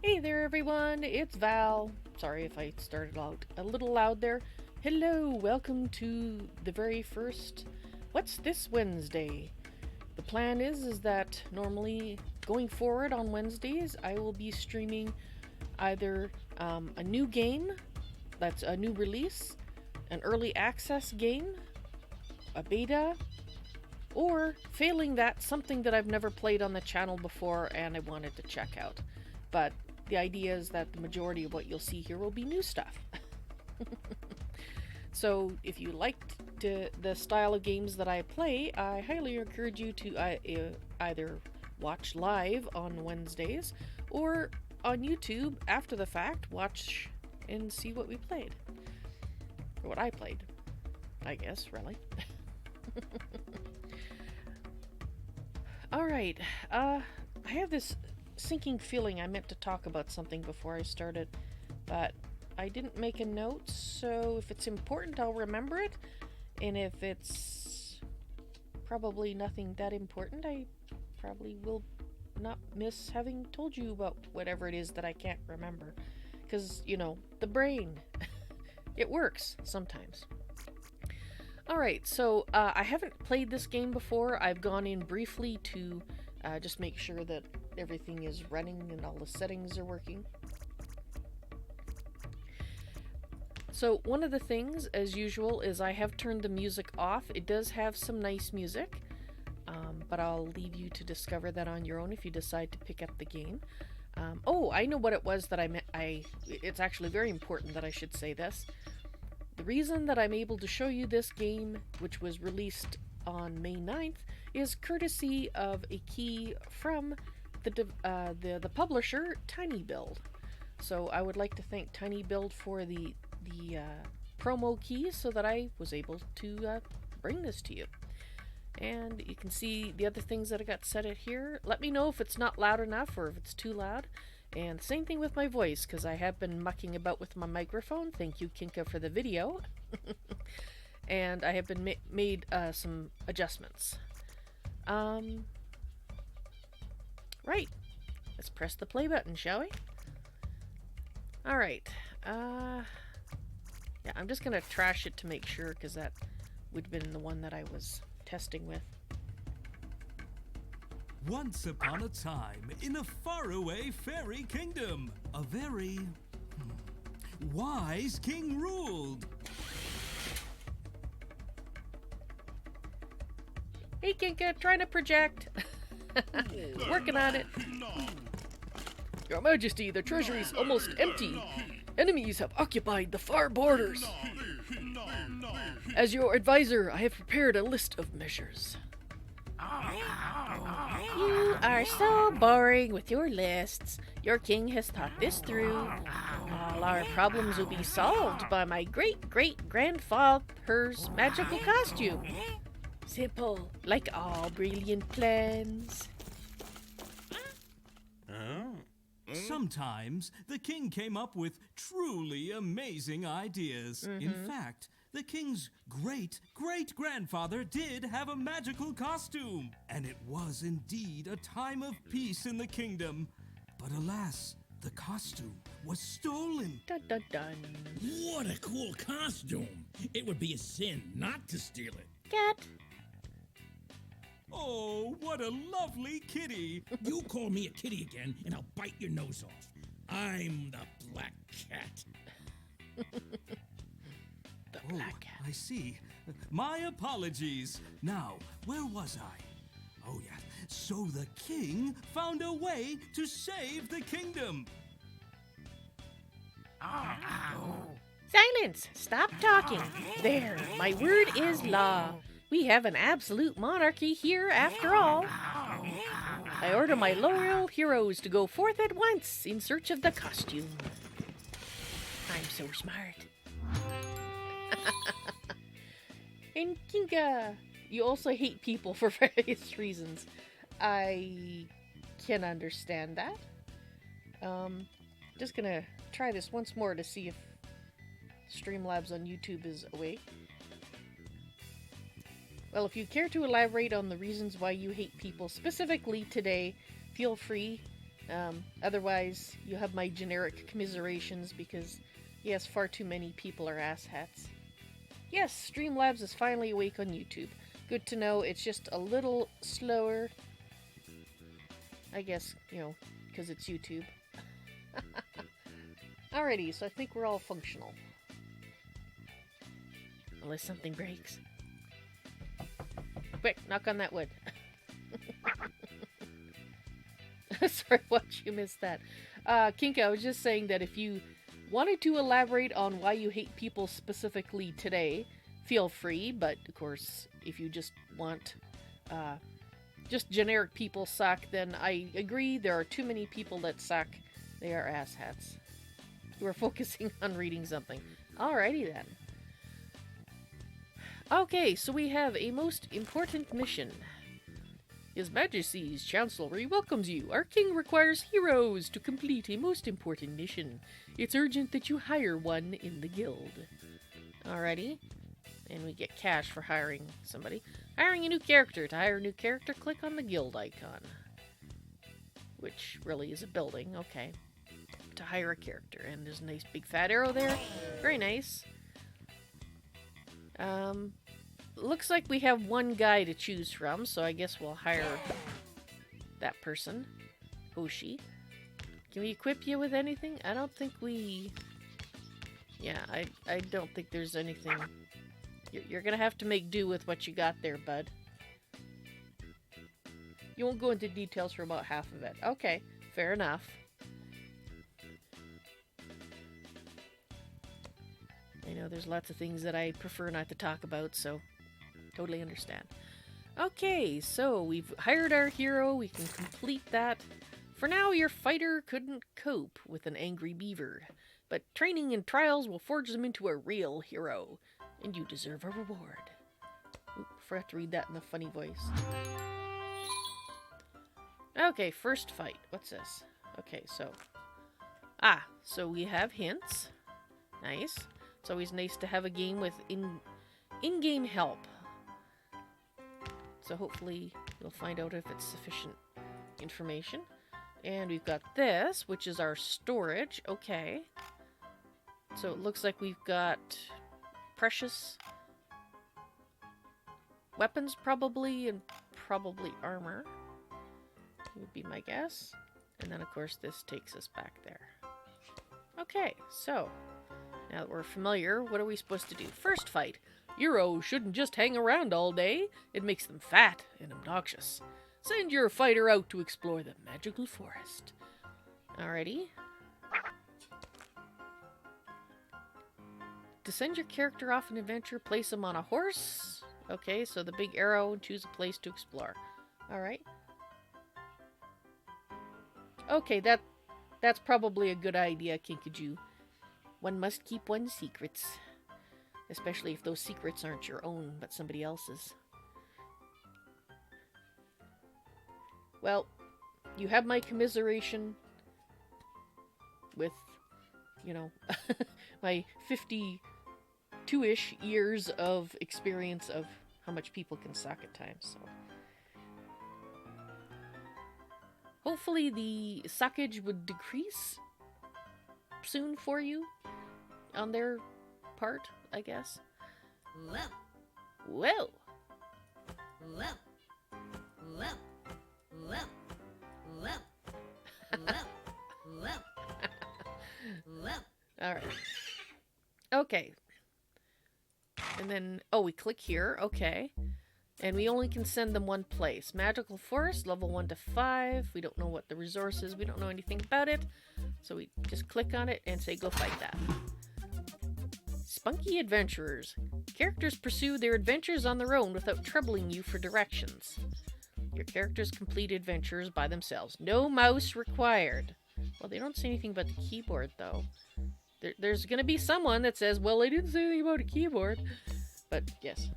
Hey there everyone, it's Val. Sorry if I started out a little loud there. Hello, welcome to the very first What's This Wednesday? The plan is that normally going forward on Wednesdays I will be streaming either a new game, that's a new release, an early access game, a beta, or failing that, something that I've never played on the channel before and I wanted to check out. But the idea is that the majority of what you'll see here will be new stuff. So if you liked the style of games that I play, I highly encourage you to either watch live on Wednesdays or on YouTube after the fact, watch and see what we played. Or what I played, I guess, really. Alright, I have this sinking feeling I meant to talk about something before I started, but I didn't make a note, so if it's important I'll remember it, and if it's probably nothing that important, I probably will not miss having told you about whatever it is that I can't remember, because, you know, the brain, it works sometimes. Alright, so I haven't played this game before. I've gone in briefly to just make sure that everything is running and all the settings are working. So one of the things, as usual, is I have turned the music off. It does have some nice music, but I'll leave you to discover that on your own if you decide to pick up the game. Oh, I know what it was that I meant. It's actually very important that I should say this. The reason that I'm able to show you this game, which was released on May 9th, is courtesy of a key from the publisher, TinyBuild. So I would like to thank TinyBuild for the promo keys so that I was able to bring this to you. And you can see the other things that I got set at here. Let me know if it's not loud enough or if it's too loud. And same thing with my voice, because I have been mucking about with my microphone. Thank you, Kinka, for the video. And I have been made some adjustments. Right. Let's press the play button, shall we? Alright. Yeah, I'm just going to trash it to make sure, because that would have been the one that I was testing with. Once upon a time, in a faraway fairy kingdom, a very wise king ruled. Hey, Kinka, trying to project. Working on it. Your Majesty, the treasury's almost empty. Enemies have occupied the far borders. As your advisor, I have prepared a list of measures. You are so boring with your lists. Your king has thought this through. All our problems will be solved by my great-great-grandfather's magical costume. Simple, like all brilliant plans. Sometimes the king came up with truly amazing ideas. In fact, the king's great-great-grandfather did have a magical costume, and it was indeed a time of peace in the kingdom. But alas, the costume was stolen. Dun dun dun. What a cool costume! It would be a sin not to steal it. Cat. Oh, what a lovely kitty! You call me a kitty again, and I'll bite your nose off. I'm the Black Cat. The Oh, black cat. I see. My apologies. Now, where was I? Oh, yeah. So the king found a way to save the kingdom. Silence! Stop talking. There, my word is law. We have an absolute monarchy here after all. I order my loyal heroes to go forth at once in search of the costume. I'm so smart. And Kinka, you also hate people for various reasons. I can understand that. Just gonna try this once more to see if Streamlabs on YouTube is awake. Well, if you care to elaborate on the reasons why you hate people specifically today, feel free Otherwise, you have my generic commiserations because, yes, far too many people are asshats. Yes, Streamlabs is finally awake on YouTube. Good to know. It's just a little slower. I guess, you know, because it's YouTube. Alrighty, so I think we're all functional. Unless something breaks. Quick, knock on that wood. Sorry, watch you missed that. Kinka, I was just saying that if you wanted to elaborate on why you hate people specifically today, feel free, but of course, if you just want just generic people suck, then I agree there are too many people that suck. They are asshats. We're focusing on reading something. Alrighty then. Okay, so we have a most important mission. His Majesty's Chancellery welcomes you. Our king requires heroes to complete a most important mission. It's urgent that you hire one in the guild. Alrighty. And we get cash for hiring somebody. Hiring a new character. To hire a new character, click on the guild icon. Which really is a building. Okay. To hire a character. And there's a nice big fat arrow there. Very nice. Looks like we have one guy to choose from, so I guess we'll hire that person. Hoshi. Can we equip you with anything? I don't think we... Yeah, I don't think there's anything... You're gonna have to make do with what you got there, bud. You won't go into details for about half of it. Okay, fair enough. I know there's lots of things that I prefer not to talk about, so totally understand. Okay, so we've hired our hero. We can complete that. For now, your fighter couldn't cope with an angry beaver, but training and trials will forge them into a real hero, and you deserve a reward. Oop, forgot to read that in a funny voice. Okay, first fight. What's this? Okay, so... so we have hints. Nice. It's always nice to have a game with in-game help. So hopefully we'll find out if it's sufficient information. And we've got this, which is our storage. Okay. So it looks like we've got precious weapons probably, and probably armor. Would be my guess. And then of course this takes us back there. Okay, so now that we're familiar, what are we supposed to do? First fight. Heroes shouldn't just hang around all day. It makes them fat and obnoxious. Send your fighter out to explore the magical forest. Alrighty. To send your character off an adventure, place him on a horse. Okay, so the big arrow, and choose a place to explore. Alright. Okay, that's probably a good idea, Kinkajou. One must keep one's secrets. Especially if those secrets aren't your own, but somebody else's. Well, you have my commiseration with, you know, my 52-ish years of experience of how much people can suck at times, so. Hopefully the suckage would decrease soon for you on their part, I guess. Whoa. Whoa. Whoa. Whoa. Whoa. Whoa. Whoa. Whoa. Alright. Okay. And then, oh, we click here. Okay. And we only can send them one place. Magical Forest, level 1 to 5. We don't know what the resource is. We don't know anything about it. So we just click on it and say, go fight that. Spunky Adventurers. Characters pursue their adventures on their own without troubling you for directions. Your characters complete adventures by themselves. No mouse required. Well, they don't say anything about the keyboard, though. There's going to be someone that says, well, they didn't say anything about a keyboard. But, yes.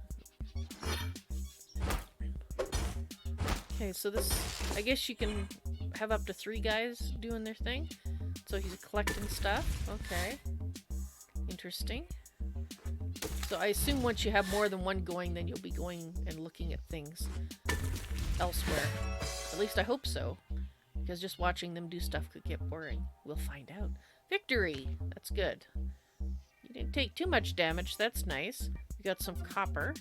Okay, so this... I guess you can have up to 3 guys doing their thing. So he's collecting stuff. Okay. Interesting. So I assume once you have more than one going, then you'll be going and looking at things elsewhere. At least I hope so. because just watching them do stuff could get boring. We'll find out. Victory! That's good. You didn't take too much damage. That's nice. We got some copper.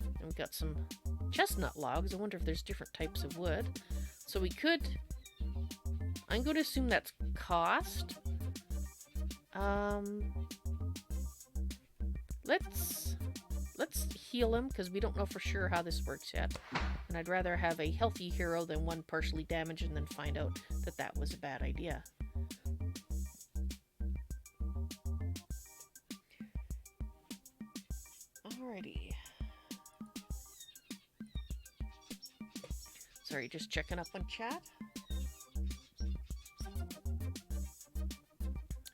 And we got some chestnut logs. I wonder if there's different types of wood. So we could... I'm going to assume that's cost. Let's heal him, because we don't know for sure how this works yet. And I'd rather have a healthy hero than one partially damaged and then find out that that was a bad idea. Alrighty. Sorry, just checking up on chat.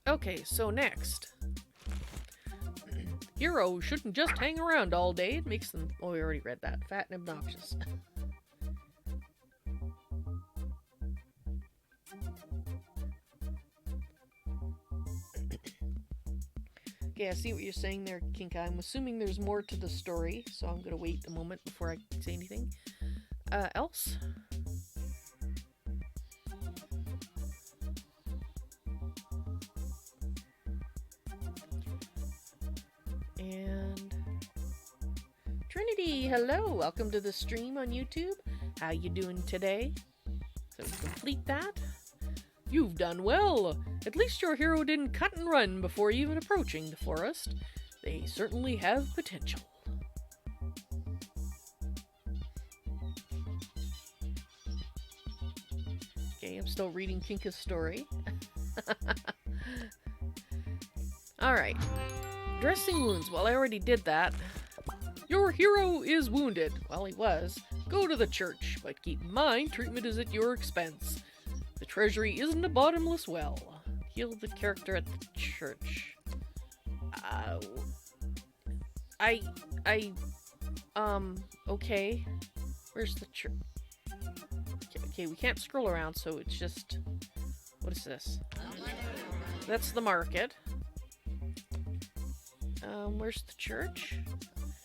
Okay, so next. Heroes shouldn't just hang around all day. It makes them... Oh, we already read that. Fat and obnoxious. Okay, I see what you're saying there, Kinka. I'm assuming there's more to the story, so I'm going to wait a moment before I say anything. Else? And Trinity, hello! Welcome to the stream on YouTube. How you doing today? So complete that. You've done well! At least your hero didn't cut and run before even approaching the forest. They certainly have potential. Okay, I'm still reading Kinka's story. Alright. Dressing wounds. Well, I already did that. Your hero is wounded. Well, he was. Go to the church, but keep in mind, treatment is at your expense. The treasury isn't a bottomless well. Heal the character at the church. Okay. Where's the church? Okay, we can't scroll around, so it's just... What is this? That's the market. Where's the church?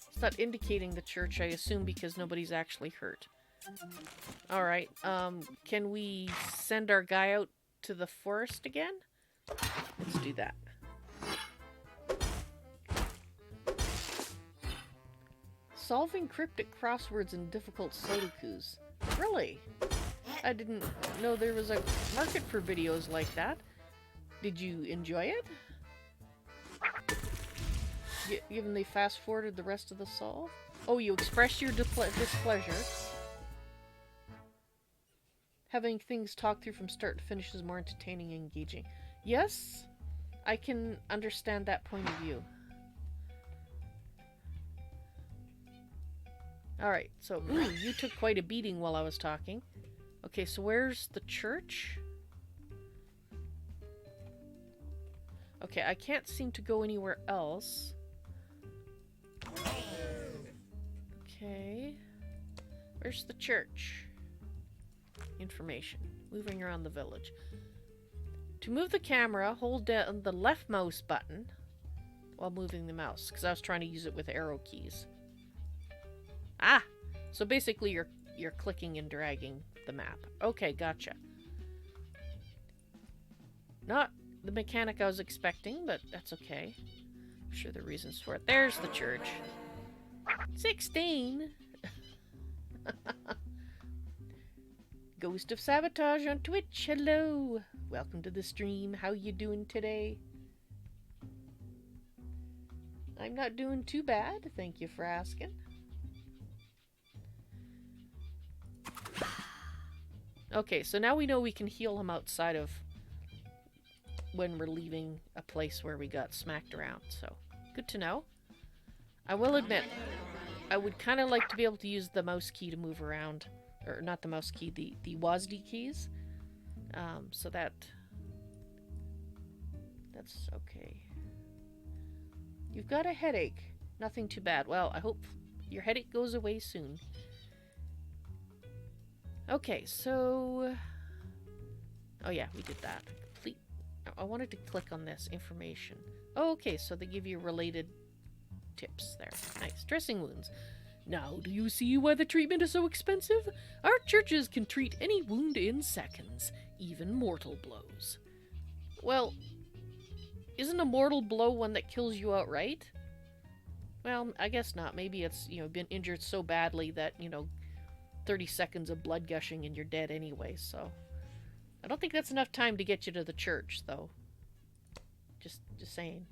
It's not indicating the church, I assume, because nobody's actually hurt. Alright, can we send our guy out to the forest again? Let's do that. Solving cryptic crosswords and difficult sudokus. Really? I didn't know there was a market for videos like that. Did you enjoy it? Given they fast-forwarded the rest of the solve? Oh, you express your displeasure. Having things talked through from start to finish is more entertaining and engaging. Yes, I can understand that point of view. Alright, so, ooh, you took quite a beating while I was talking. Okay, so where's the church? Okay, I can't seem to go anywhere else. Okay. Where's the church? Information. Moving around the village. To move the camera, hold down the left mouse button while moving the mouse, because I was trying to use it with arrow keys. Ah! So basically you're clicking and dragging the map. Okay, gotcha. Not the mechanic I was expecting, but that's okay. I'm sure there are reasons for it. There's the church. 16! Ghost of Sabotage on Twitch, hello! Welcome to the stream. How you doing today? I'm not doing too bad, thank you for asking. Okay, so now we know we can heal him outside of when we're leaving a place where we got smacked around, so good to know. I will admit, I would kind of like to be able to use the mouse key to move around. Or not the mouse key, the WASD keys. So that's okay. You've got a headache. Nothing too bad. Well, I hope your headache goes away soon. Okay, so... Oh yeah, we did that. Complete... I wanted to click on this information. Oh, okay, so they give you related tips there. Nice. Dressing wounds. Now, do you see why the treatment is so expensive? Our churches can treat any wound in seconds, even mortal blows. Well, isn't a mortal blow one that kills you outright? Well, I guess not. Maybe it's, been injured so badly that, 30 seconds of blood gushing and you're dead anyway, so... I don't think that's enough time to get you to the church, though. Just saying.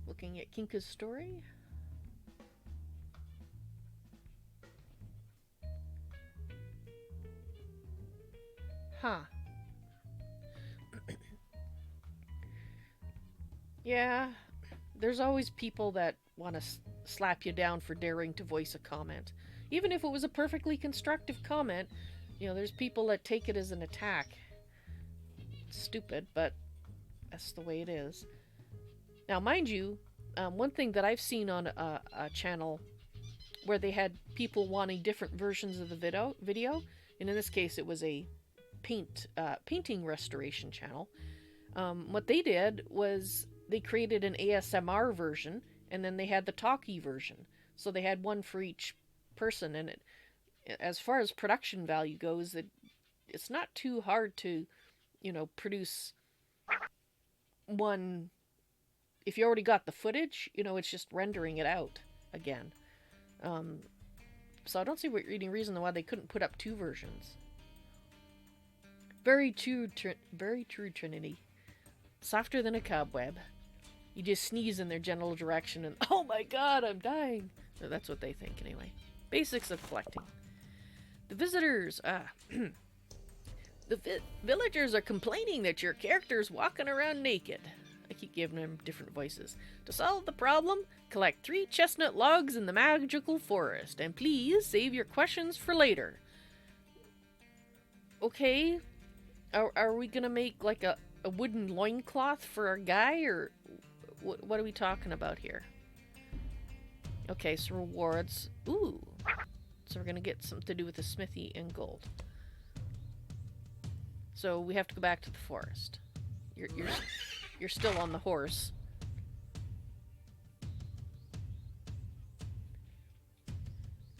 Looking at Kinka's story. Huh. Yeah, there's always people that want to slap you down for daring to voice a comment. Even if it was a perfectly constructive comment, there's people that take it as an attack. It's stupid, but that's the way it is. Now, mind you, one thing that I've seen on a channel where they had people wanting different versions of the video, and in this case it was a painting restoration channel, what they did was they created an ASMR version, and then they had the talkie version. So they had one for each person, and as far as production value goes, it's not too hard to, produce one. If you already got the footage, it's just rendering it out again. So I don't see any reason why they couldn't put up two versions. Very true, Trinity. Softer than a cobweb. You just sneeze in their general direction and, oh my god, I'm dying. So that's what they think anyway. Basics of collecting. The visitors, the villagers are complaining that your character's walking around naked. I keep giving them different voices. To solve the problem, collect 3 chestnut logs in the magical forest, and please save your questions for later. Okay, are we gonna make like a wooden loincloth for our guy, or what are we talking about here? Okay, so rewards. Ooh. So we're gonna get something to do with the smithy and gold. So we have to go back to the forest. You're still on the horse.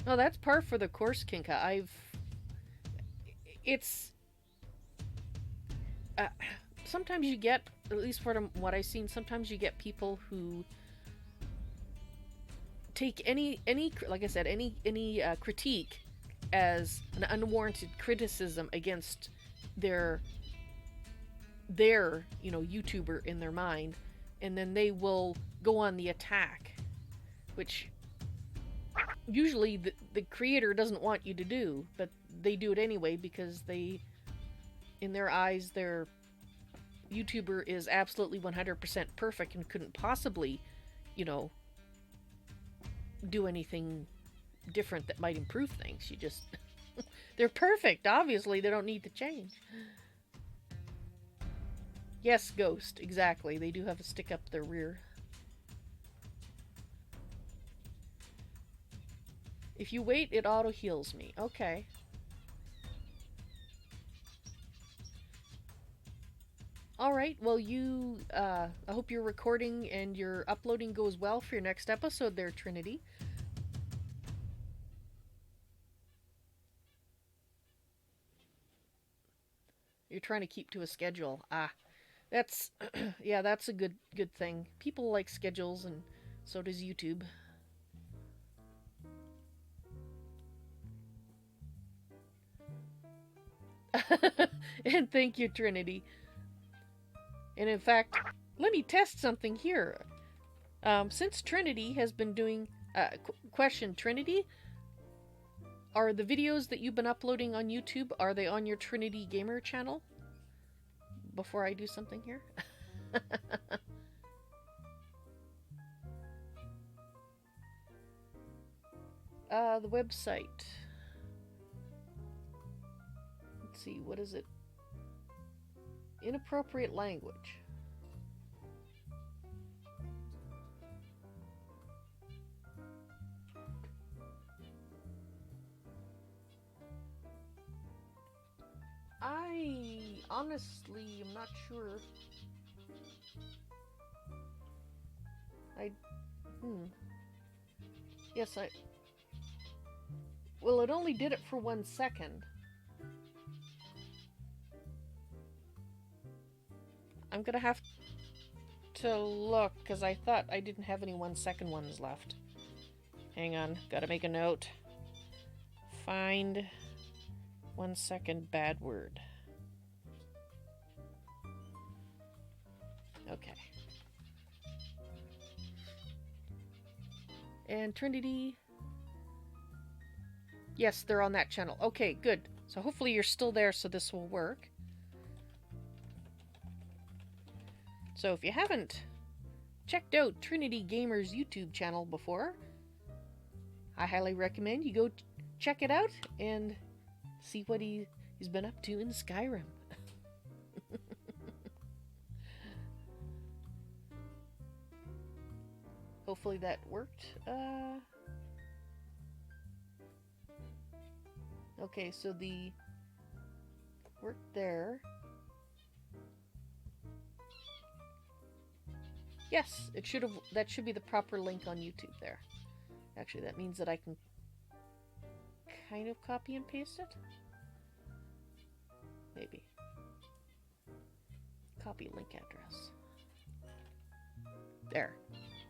Oh, that's par for the course, Kinka. It's... sometimes you get, at least from what I've seen, sometimes you get people who take any like I said, any critique as an unwarranted criticism against their YouTuber in their mind, and then they will go on the attack, which usually the creator doesn't want you to do, but they do it anyway because in their eyes, their YouTuber is absolutely 100% perfect and couldn't possibly, do anything different that might improve things. They're perfect. Obviously, they don't need to change. Yes, Ghost. Exactly. They do have a stick up their rear. If you wait, it auto-heals me. Okay. Alright, well I hope your recording and your uploading goes well for your next episode there, Trinity. You're trying to keep to a schedule. That's, yeah, that's a good thing. People like schedules, and so does YouTube. And thank you, Trinity. And in fact, let me test something here. Since Trinity has been doing... question, Trinity? Are the videos that you've been uploading on YouTube, are they on your Trinity Gamer channel? Before I do something here? The website. Let's see, what is it? Inappropriate language. I honestly am not sure. Yes, well, it only did it for 1 second. I'm gonna have to look, because I thought I didn't have any 1 second ones left. Hang on, gotta make a note. Find 1 second bad word. Okay. And Trinity. Yes, they're on that channel. Okay, good. So hopefully you're still there so this will work. So if you haven't checked out Trinity Gamer's YouTube channel before, I highly recommend you go check it out and see what he's been up to in Skyrim. Hopefully that worked. Okay, so the work there. Yes, it should have. That should be the proper link on YouTube there. Actually, that means that I can kind of copy and paste it. Maybe. Copy link address. There.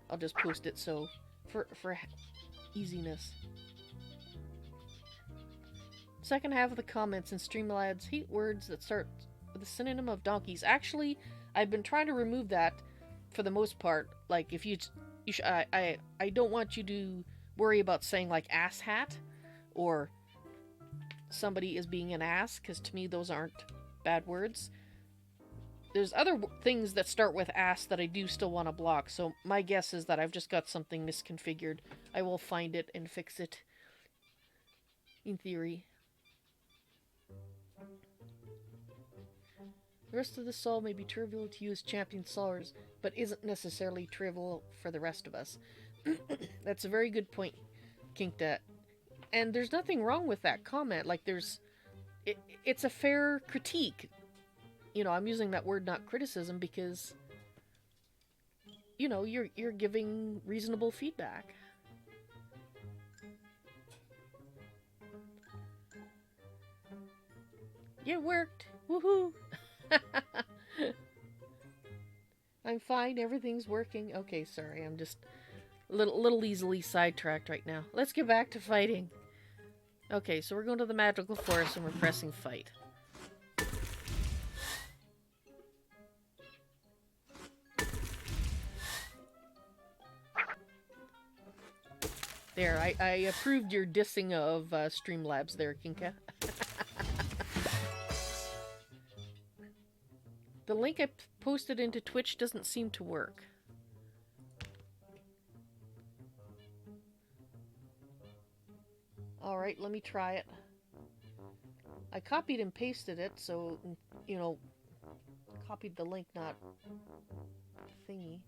I'll just post it so for easiness. Second half of the comments in Streamlad's hate words that start with a synonym of donkeys. Actually, I've been trying to remove that for the most part. Like, if I don't want you to worry about saying like ass hat or somebody is being an ass, because to me those aren't bad words. There's other things that start with ass that I do still want to block, so my guess is that I've just got something misconfigured. I will find it and fix it, in theory. The rest of the sol may be trivial to you as champion slurs, but isn't necessarily trivial for the rest of us. That's a very good point, Kinkta. And there's nothing wrong with that comment. Like, it's a fair critique. You know, I'm using that word, not criticism, because, you know, you're giving reasonable feedback. It worked! Woohoo! I'm fine, everything's working. Okay, sorry, I'm just a little easily sidetracked right now. Let's get back to fighting. Okay, so we're going to the magical forest and we're pressing fight. There, I approved your dissing of Streamlabs there, Kinka. The link I posted into Twitch doesn't seem to work. Alright, let me try it. I copied and pasted it, so, you know, copied the link, not thingy.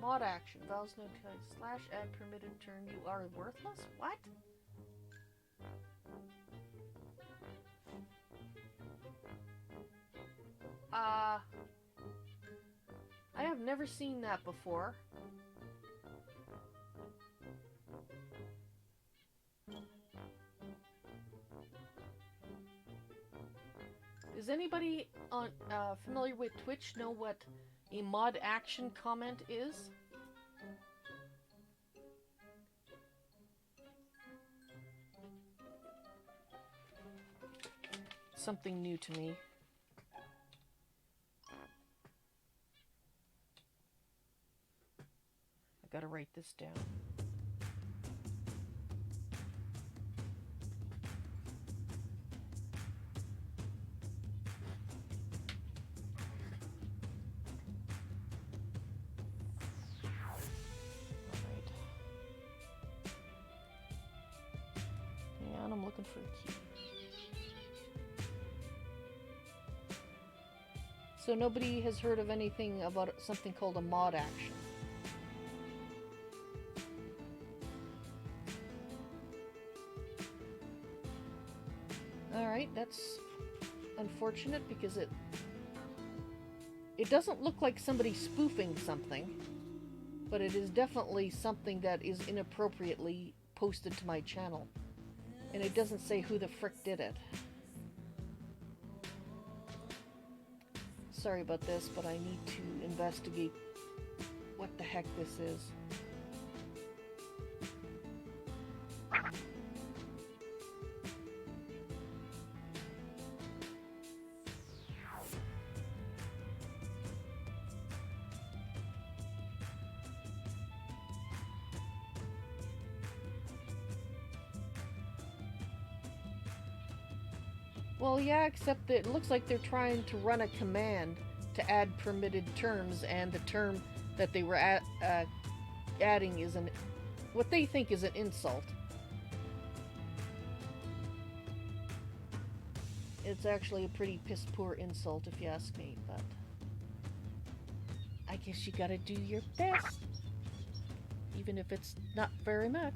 Mod action. ValsNoisyToys / add permitted turn. You are worthless? What? I have never seen that before. Does anybody on familiar with Twitch know what a mod action comment is? Something new to me. I gotta write this down. I'm looking for a key. So nobody has heard of anything about something called a mod action. Alright, that's unfortunate because it It doesn't look like somebody spoofing something, but it is definitely something that is inappropriately posted to my channel. And it doesn't say who the frick did it. Sorry about this, but I need to investigate what the heck this is. Well, yeah, except that it looks like they're trying to run a command to add permitted terms, and the term that they were adding is what they think is an insult. It's actually a pretty piss-poor insult, if you ask me, but I guess you gotta do your best, even if it's not very much.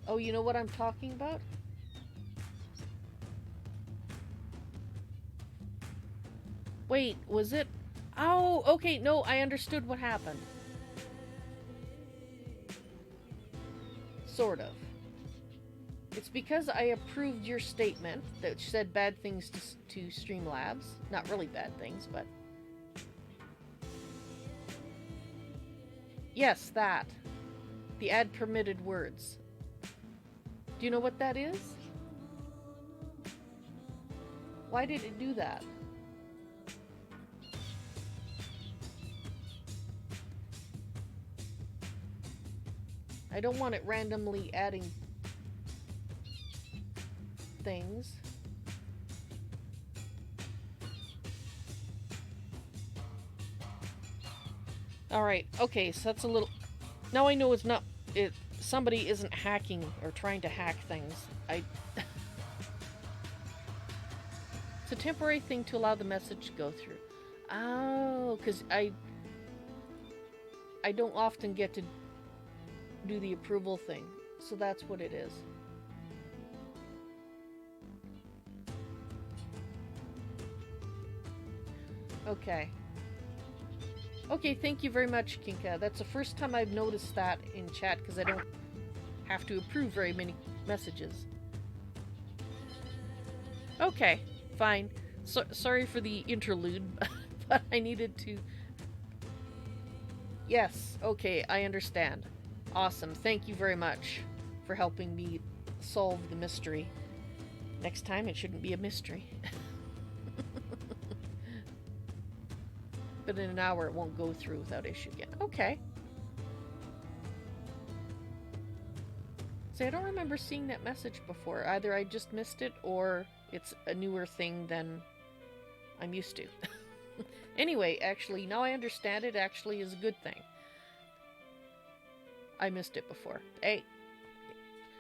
Oh, you know what I'm talking about? Wait, was it? Oh, okay, no, I understood what happened. Sort of. It's because I approved your statement that said bad things to Streamlabs. Not really bad things, but... Yes, that. The add permitted words. Do you know what that is? Why did it do that? I don't want it randomly adding things. Alright, okay, so that's a little... Now I know it's not... Somebody isn't hacking or trying to hack things. It's a temporary thing to allow the message to go through. Oh, because I don't often get to do the approval thing. So that's what it is. Okay. Okay, thank you very much, Kinka. That's the first time I've noticed that in chat, because I don't have to approve very many messages. Okay, fine. Sorry for the interlude, but I needed to... Yes, okay, I understand. Awesome, thank you very much for helping me solve the mystery. Next time it shouldn't be a mystery. But in an hour it won't go through without issue again. Okay. See, I don't remember seeing that message before. Either I just missed it, or it's a newer thing than I'm used to. Anyway, actually, now I understand it actually is a good thing. I missed it before. Hey,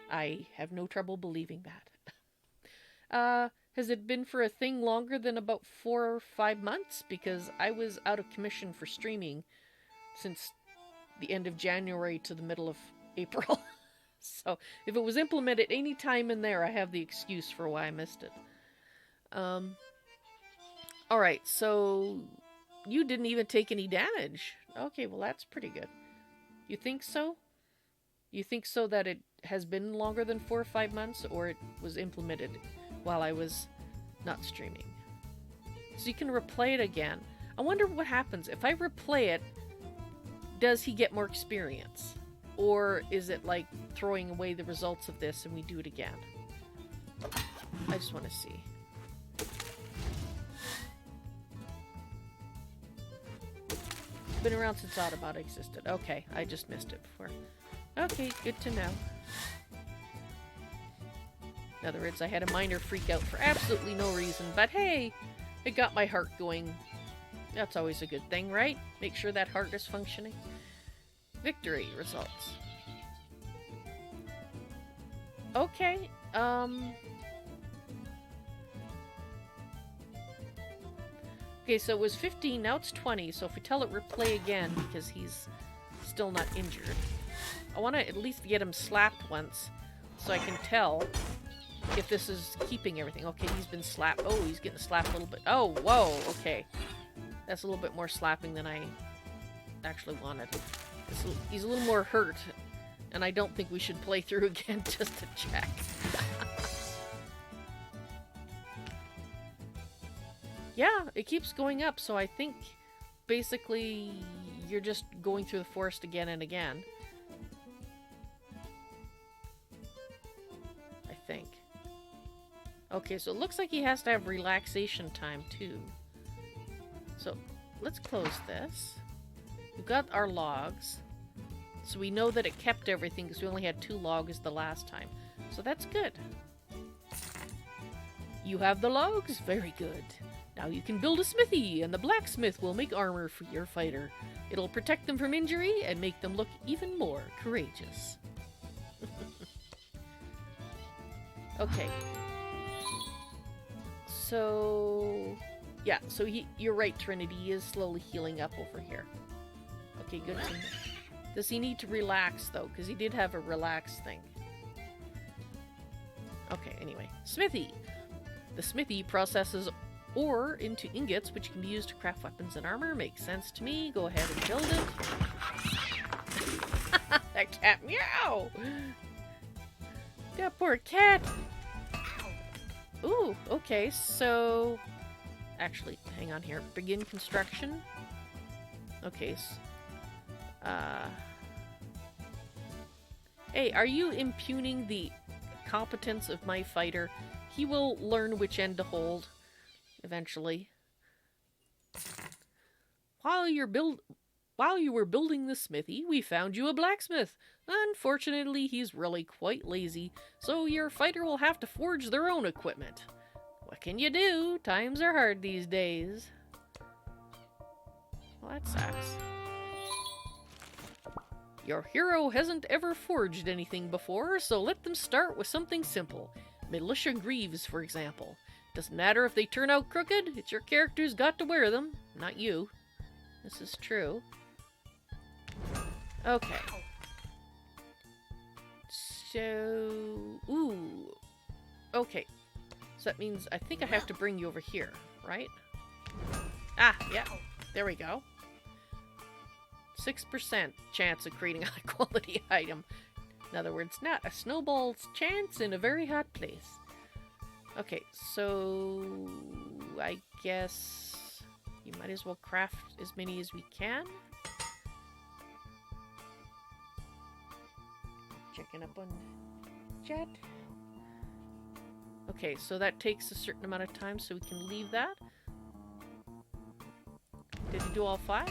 I have no trouble believing that. Has it been for a thing longer than about 4 or 5 months? Because I was out of commission for streaming since the end of January to the middle of April. So if it was implemented any time in there, I have the excuse for why I missed it. Alright, so you didn't even take any damage. Okay, well that's pretty good. You think so? You think so that it has been longer than 4 or 5 months, or it was implemented while I was not streaming? So you can replay it again. I wonder what happens. If I replay it, does he get more experience? Or is it like throwing away the results of this and we do it again? I just want to see. Been around since Autobot existed. Okay, I just missed it before. Okay, good to know. In other words, I had a minor freak out for absolutely no reason, but hey, it got my heart going. That's always a good thing, right? Make sure that heart is functioning. Victory results. Okay, okay, so it was 15, now it's 20, so if we tell it replay again, because he's still not injured, I want to at least get him slapped once, so I can tell if this is keeping everything. Okay, he's been slapped. Oh, he's getting slapped a little bit. Oh, whoa, okay. That's a little bit more slapping than I actually wanted. He's a little more hurt, and I don't think we should play through again just to check. Yeah, it keeps going up, so I think basically you're just going through the forest again and again. I think. Okay, so it looks like he has to have relaxation time too. So let's close this. We've got our logs. So we know that it kept everything because we only had 2 logs the last time. So that's good. You have the logs? Very good. Now you can build a smithy, and the blacksmith will make armor for your fighter. It'll protect them from injury and make them look even more courageous. Okay. So... yeah, so you're right, Trinity. He is slowly healing up over here. Okay, good. Does he need to relax, though? Because he did have a relax thing. Okay, anyway. Smithy! The smithy processes ore into ingots, which can be used to craft weapons and armor. Makes sense to me. Go ahead and build it. That cat, meow! That poor cat! Ooh, okay, so... actually, hang on here. Begin construction. Okay, hey, are you impugning the competence of my fighter? He will learn which end to hold, eventually. While you were building the smithy, we found you a blacksmith. Unfortunately, he's really quite lazy, so your fighter will have to forge their own equipment. What can you do? Times are hard these days. Well, that sucks. Your hero hasn't ever forged anything before, so let them start with something simple. Militia greaves, for example. Doesn't matter if they turn out crooked, it's your character who's got to wear them, not you. This is true. Okay. So... ooh. Okay. So that means I think I have to bring you over here, right? Ah, yeah. There we go. 6% chance of creating a high-quality item. In other words, not a snowball's chance in a very hot place. Okay, so... I guess... you might as well craft as many as we can. Checking up on chat. Okay, so that takes a certain amount of time, so we can leave that. Did he do all 5?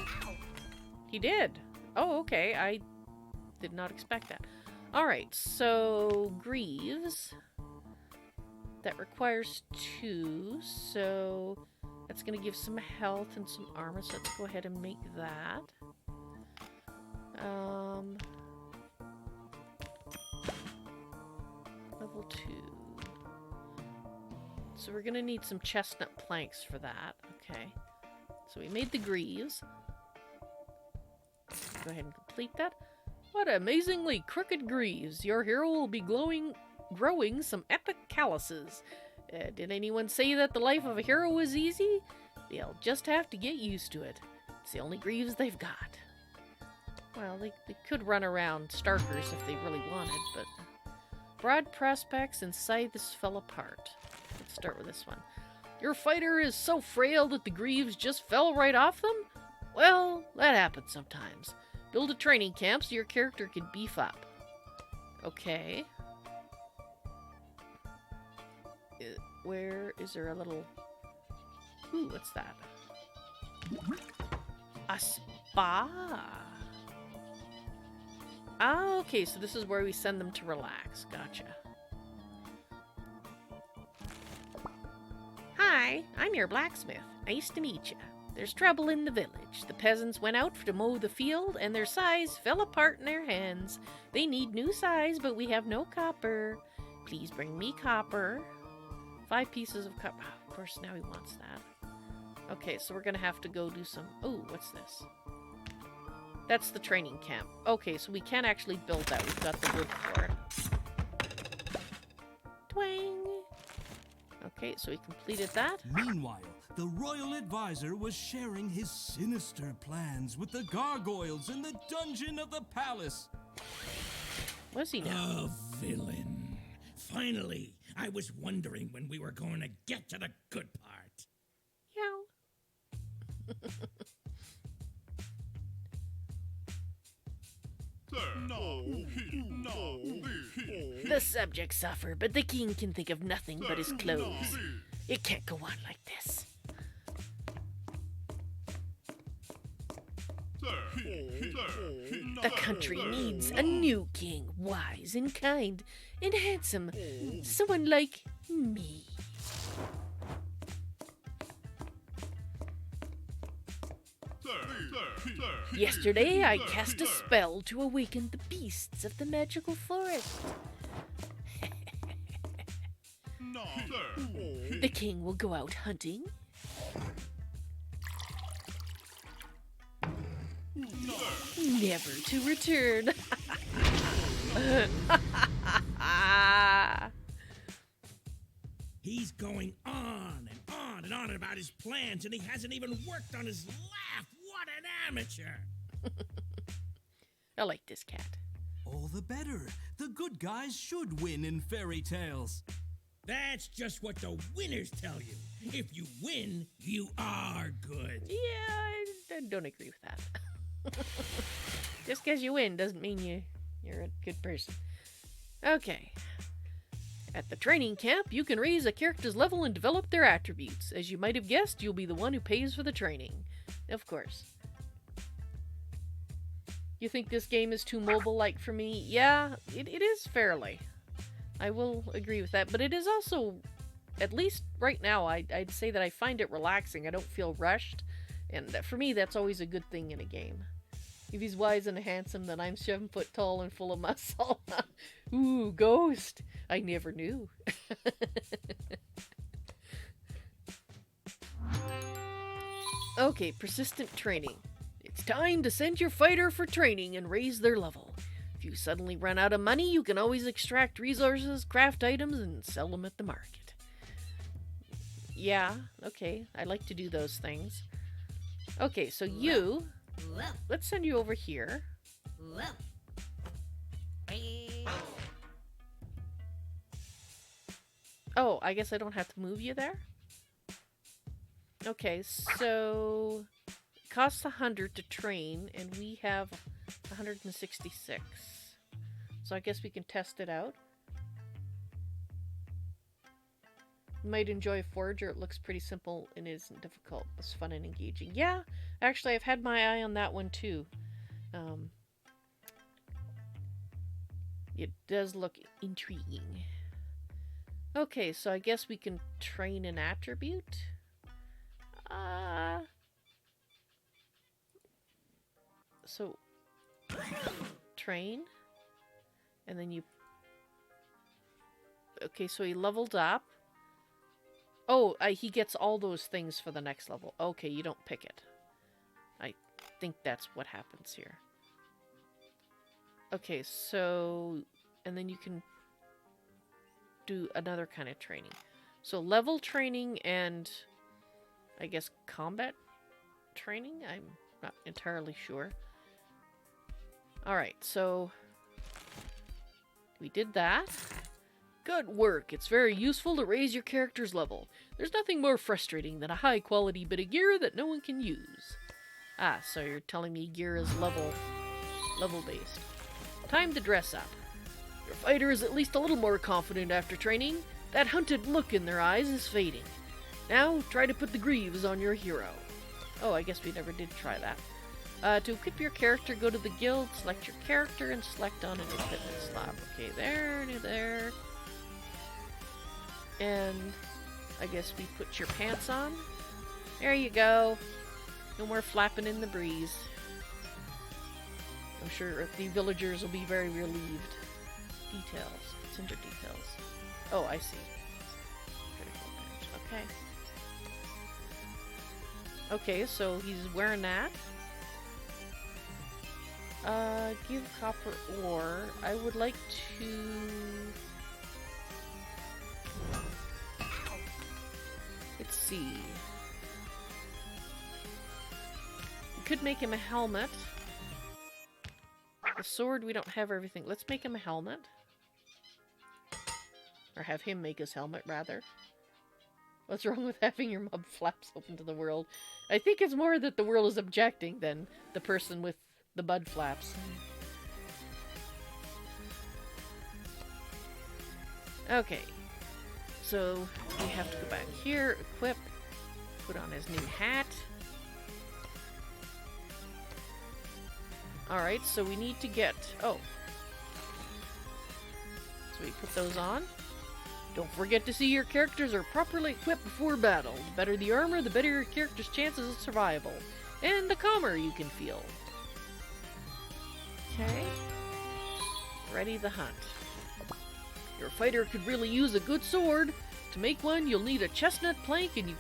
He did! Oh, okay, I did not expect that. Alright, so... greaves. That requires 2, so... that's gonna give some health and some armor, so let's go ahead and make that. Level 2. So we're gonna need some chestnut planks for that. Okay. So we made the greaves. Go ahead and complete that. What amazingly crooked greaves! Your hero will be growing some epic calluses. Did anyone say that the life of a hero was easy? They'll just have to get used to it. It's the only greaves they've got. Well, they could run around starkers if they really wanted, but... broad prospects and scythes fell apart. Let's start with this one. Your fighter is so frail that the greaves just fell right off them? Well, that happens sometimes. Build a training camp so your character can beef up. Okay. Where is there a little... ooh, what's that? A spa! Ah, okay, so this is where we send them to relax. Gotcha. Hi, I'm your blacksmith. Nice to meet you. There's trouble in the village. The peasants went out to mow the field, and their scythes fell apart in their hands. They need new scythes, but we have no copper. Please bring me copper. 5 pieces of copper. Oh, of course, now he wants that. Okay, so we're gonna have to go do some... oh, what's this? That's the training camp. Okay, so we can actually build that. We've got the wood for it. Twang! Okay, so he completed that. Meanwhile, the royal advisor was sharing his sinister plans with the gargoyles in the dungeon of the palace. Was he now? A villain. Finally, I was wondering when we were going to get to the good part. Yow. The subjects suffer, but the king can think of nothing but his clothes. It can't go on like this. The country needs a new king, wise and kind and handsome, someone like me. Yesterday I cast a spell to awaken the beasts of the magical forest. The king will go out hunting. Never to return. He's going on and on and on about his plans, and he hasn't even worked on his laugh. What an amateur! I like this cat. All the better. The good guys should win in fairy tales. That's just what the winners tell you. If you win, you are good. Yeah, I don't agree with that. Just because you win doesn't mean you're a good person. Okay. At the training camp, you can raise a character's level and develop their attributes. As you might have guessed, you'll be the one who pays for the training. Of course. You think this game is too mobile-like for me? Yeah, it is fairly. I will agree with that, but it is also, at least right now, I'd say that I find it relaxing. I don't feel rushed, and for me, that's always a good thing in a game. If he's wise and handsome, then I'm 7 foot tall and full of muscle. Ooh, ghost! I never knew. Okay, persistent training. It's time to send your fighter for training and raise their level. If you suddenly run out of money, you can always extract resources, craft items, and sell them at the market. Yeah, okay, I like to do those things. Okay, so you... Let's send you over here. Oh, I guess I don't have to move you there? Okay, so... It costs 100 to train, and we have 166. So I guess we can test it out. You might enjoy Forager. It looks pretty simple and isn't difficult. It's fun and engaging. Yeah, actually, I've had my eye on that one too. It does look intriguing. Okay, so I guess we can train an attribute. So, train. And then you... Okay, so he leveled up. Oh, he gets all those things for the next level. Okay, you don't pick it. I think that's what happens here. Okay, so... And then you can do another kind of training. So level training and... I guess combat training? I'm not entirely sure. Alright, so... We did that. Good work. It's very useful to raise your character's level. There's nothing more frustrating than a high-quality bit of gear that no one can use. Ah, so you're telling me gear is level-based. Time to dress up. Your fighter is at least a little more confident after training. That hunted look in their eyes is fading. Now, try to put the greaves on your hero. Oh, I guess we never did try that. To equip your character, go to the guild, select your character, and select on an equipment slab. Okay, there. And I guess we put your pants on. There you go. No more flapping in the breeze. I'm sure the villagers will be very relieved. Details. Cinder details. Oh, I see. Critical damage. Okay. Okay, so he's wearing that. Give copper ore. I would like to... see. We could make him a helmet. The sword, we don't have everything. Let's make him a helmet. Or have him make his helmet, rather. What's wrong with having your mud flaps open to the world? I think it's more that the world is objecting than the person with the bud flaps. Okay. So, we have to go back here, equip, put on his new hat. Alright, so we need to get... Oh. So we put those on. Don't forget to see your characters are properly equipped before battle. The better the armor, the better your character's chances of survival. And the calmer you can feel. Okay. Ready the hunt. Your fighter could really use a good sword. To make one, you'll need a chestnut plank and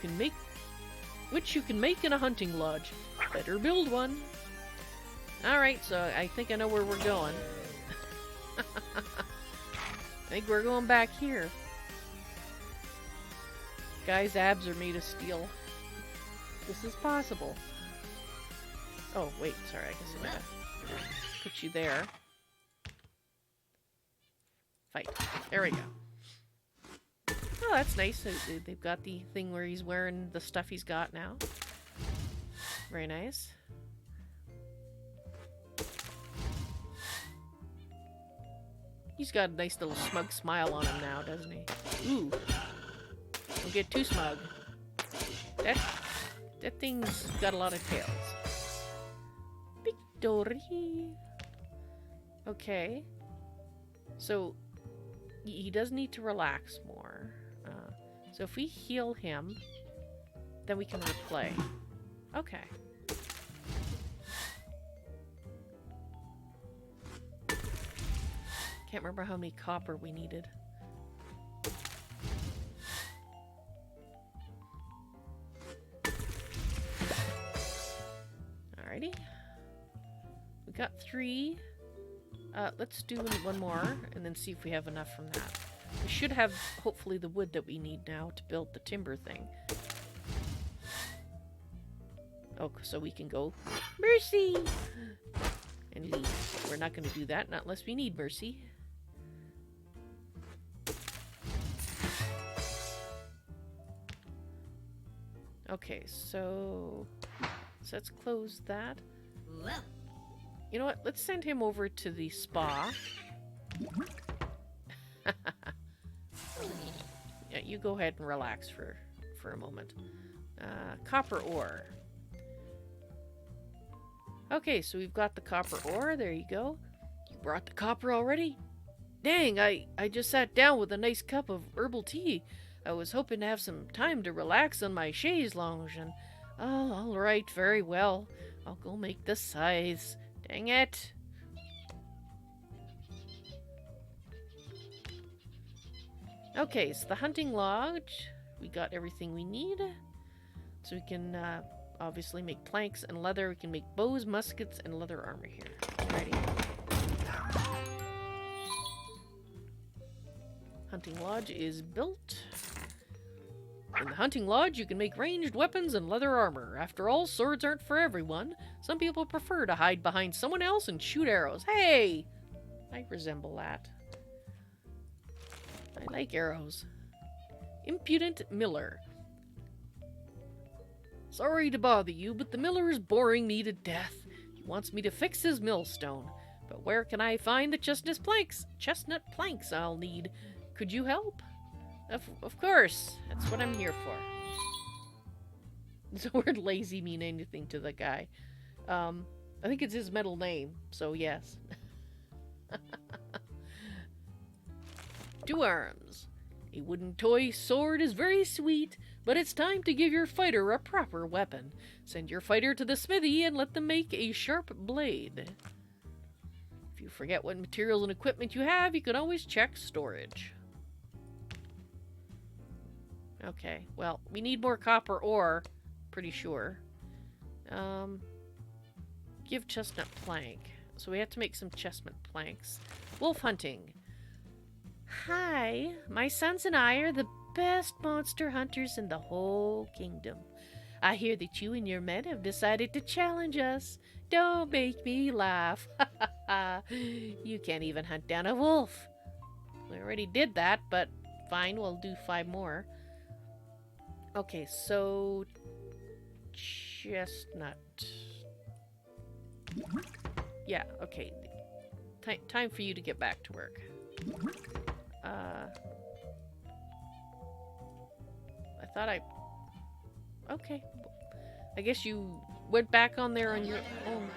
which you can make in a hunting lodge. Better build one. Alright, so I think I know where we're going. I think we're going back here. Guy's abs are made of steel. This is possible. Oh, wait, sorry, I guess I'm gonna put you there. Fight. There we go. Oh, that's nice. They've got the thing where he's wearing the stuff he's got now. Very nice. He's got a nice little smug smile on him now, doesn't he? Ooh. Don't get too smug. That thing's got a lot of tails. Victory! Okay. So, he does need to relax more. So if we heal him, then we can replay. Okay. Can't remember how many copper we needed. Alrighty. We got 3. Let's do one more and then see if we have enough from that. We should have, hopefully, the wood that we need now to build the timber thing. Oh, so we can go, mercy! And leave. We're not going to do that, not unless we need mercy. Okay, so let's close that. You know what? Let's send him over to the spa. Yeah, you go ahead and relax for a moment. Copper ore. Okay, so we've got the copper ore. There you go. You brought the copper already? Dang, I just sat down with a nice cup of herbal tea. I was hoping to have some time to relax on my chaise lounge and... Oh, alright, very well. I'll go make the scythes. Dang it. Okay, so the hunting lodge. We got everything we need. So we can obviously make planks and leather. We can make bows, muskets, and leather armor here. Alrighty. Hunting lodge is built. In the hunting lodge, you can make ranged weapons and leather armor. After all, swords aren't for everyone. Some people prefer to hide behind someone else and shoot arrows. Hey! I resemble that. I like arrows. Impudent Miller. Sorry to bother you, but the miller is boring me to death. He wants me to fix his millstone. But where can I find the chestnut planks I'll need? Could you help? Of course. That's what I'm here for. Does the word lazy mean anything to the guy? I think it's his middle name, so yes. 2 arms. A wooden toy sword is very sweet, but it's time to give your fighter a proper weapon. Send your fighter to the smithy and let them make a sharp blade. If you forget what materials and equipment you have, you can always check storage. Okay, well, we need more copper ore, pretty sure. Give chestnut plank. So we have to make some chestnut planks. Wolf hunting. Hi, my sons and I are the best monster hunters in the whole kingdom. I hear that you and your men have decided to challenge us. Don't make me laugh. You can't even hunt down a wolf. We already did that, but fine, we'll do 5 more. Okay, so... chestnut. Yeah, okay. Time for you to get back to work. I thought I... Okay. I guess you went back on there on your own.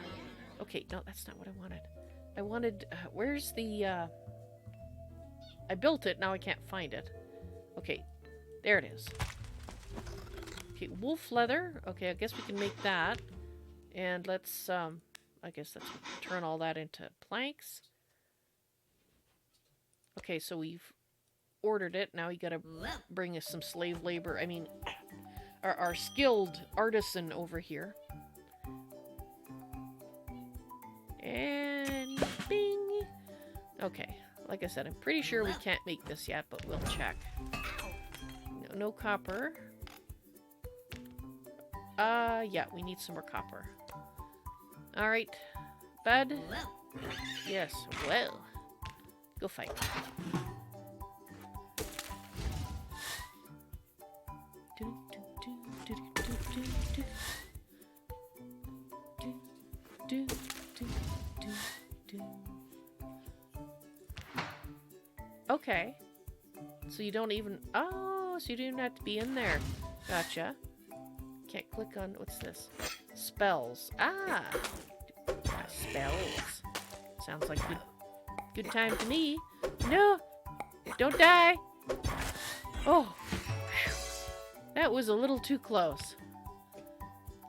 Okay, no, that's not what I wanted. I wanted... where's the... I built it, now I can't find it. Okay, there it is. Okay, wolf leather. Okay, I guess we can make that. And let's, I guess let's turn all that into planks. Okay, so we've ordered it. Now we gotta bring us some slave labor. I mean, our skilled artisan over here. And bing! Okay, like I said, I'm pretty sure we can't make this yet, but we'll check. No copper. Yeah, we need some more copper. Alright, bud. Yes, well. Go fight. Okay. So you don't even... Oh, so you don't even have to be in there. Gotcha. Can't click on... What's this? Spells. Ah! Spells. Sounds like good time to me. No! Don't die! Oh! That was a little too close.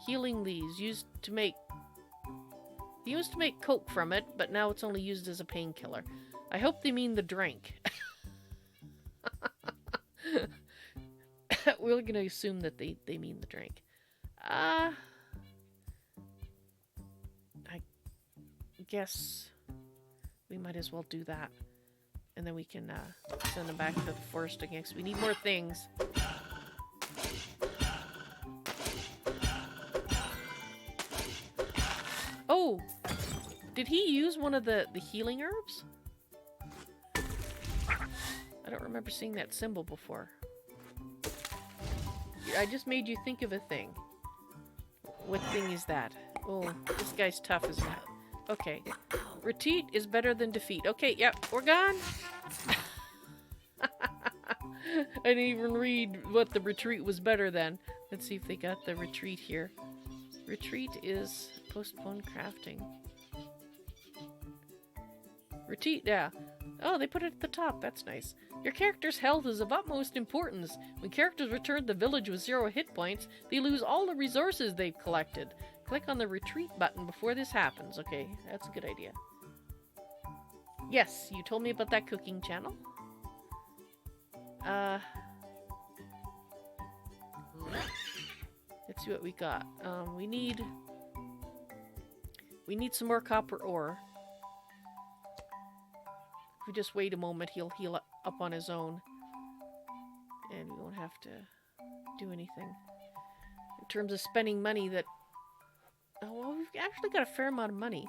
Healing leaves used to make coke from it, but now it's only used as a painkiller. I hope they mean the drink. We're gonna assume that they mean the drink. I guess we might as well do that. And then we can send them back to the forest again, because we need more things. Oh! Did he use one of the healing herbs? I don't remember seeing that symbol before. I just made you think of a thing. What thing is that? Oh, this guy's tough, isn't it? Okay. Retreat is better than defeat. Okay, yep, we're gone! I didn't even read what the retreat was better than. Let's see if they got the retreat here. Retreat is postpone crafting. Retreat, yeah. Oh, they put it at the top. That's nice. Your character's health is of utmost importance. When characters return to the village with 0 hit points, they lose all the resources they've collected. Click on the retreat button before this happens. Okay, that's a good idea. Yes, you told me about that cooking channel. Let's see what we got. We need some more copper ore. If we just wait a moment, he'll heal up on his own. And we won't have to do anything. In terms of spending money that... Oh, well, we've actually got a fair amount of money.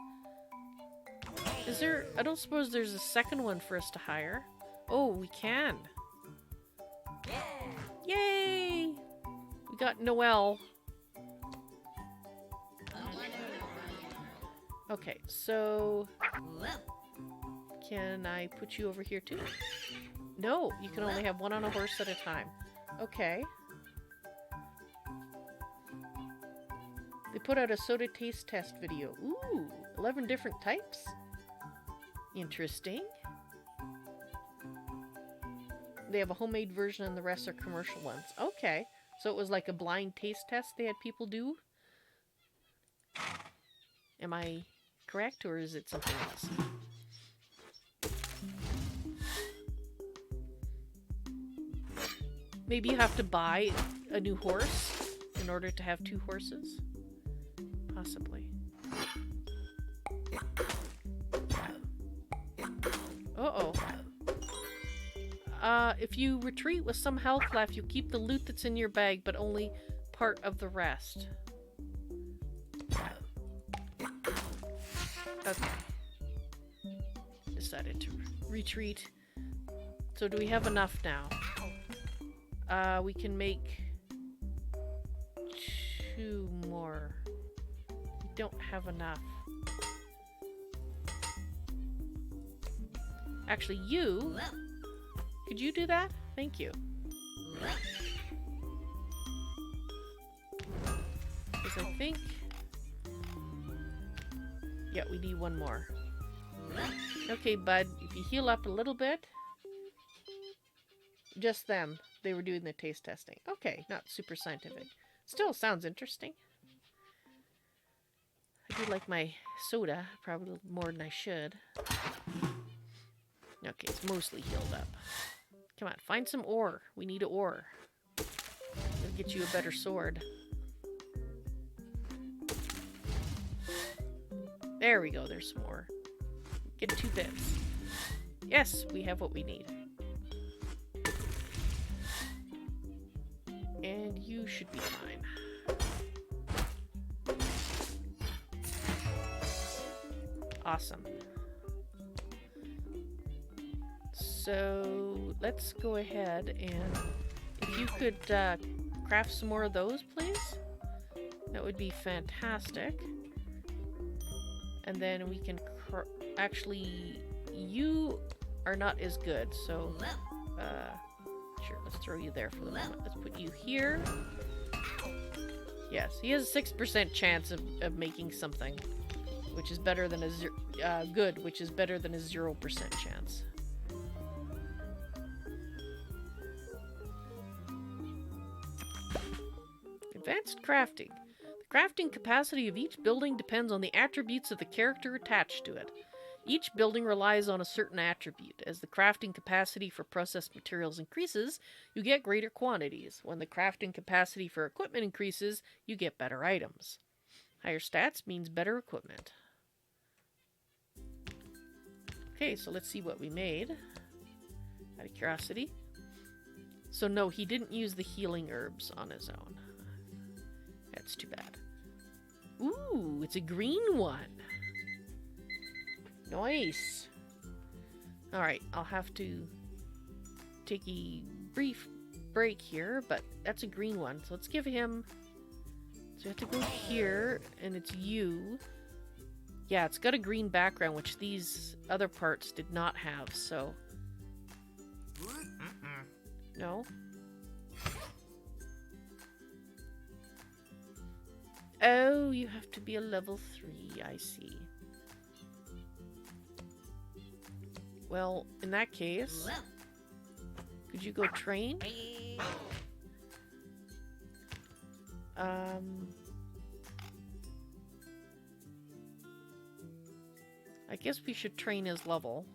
Is there... I don't suppose there's a second one for us to hire. Oh, we can. Yay! We got Noelle. Okay, so... Can I put you over here too? No, you can only have one on a horse at a time. Okay. They put out a soda taste test video. Ooh, 11 different types? Interesting. They have a homemade version and the rest are commercial ones. Okay. So it was like a blind taste test they had people do? Am I correct, or is it something else? Maybe you have to buy a new horse in order to have 2 horses? Possibly. Uh-oh. If you retreat with some health left, you keep the loot that's in your bag, but only part of the rest. Okay. Decided to retreat. So do we have enough now? We can make 2 more. We don't have enough. Actually, you... Could you do that? Thank you. Because I think... Yeah, we need 1 more. Okay, bud, if you heal up a little bit... Just them. They were doing the taste testing. Okay, not super scientific. Still sounds interesting. I do like my soda, probably a little more than I should. Okay, it's mostly healed up. Come on, find some ore. We need ore. It'll get you a better sword. There we go, there's some ore. Get 2 bits. Yes, we have what we need. And you should be fine. Awesome. So let's go ahead and if you could craft some more of those, please. That would be fantastic. And then we can actually, you are not as good, so sure, let's throw you there for the moment. Let's put you here. Yes, he has a 6% chance of making something, which is better than a good, which is better than a 0% chance. Advanced crafting. The crafting capacity of each building depends on the attributes of the character attached to it. Each building relies on a certain attribute. As the crafting capacity for processed materials increases, you get greater quantities. When the crafting capacity for equipment increases, you get better items. Higher stats means better equipment. Okay, so let's see what we made. Out of curiosity. So no, he didn't use the healing herbs on his own. That's too bad. Ooh, it's a green one. Nice. Alright, I'll have to take a brief break here, but that's a green one. So let's give him... So we have to go here, and it's you. Yeah, it's got a green background, which these other parts did not have, so... No? Oh, you have to be a level 3, I see. Well, in that case, could you go train? I guess we should train his level.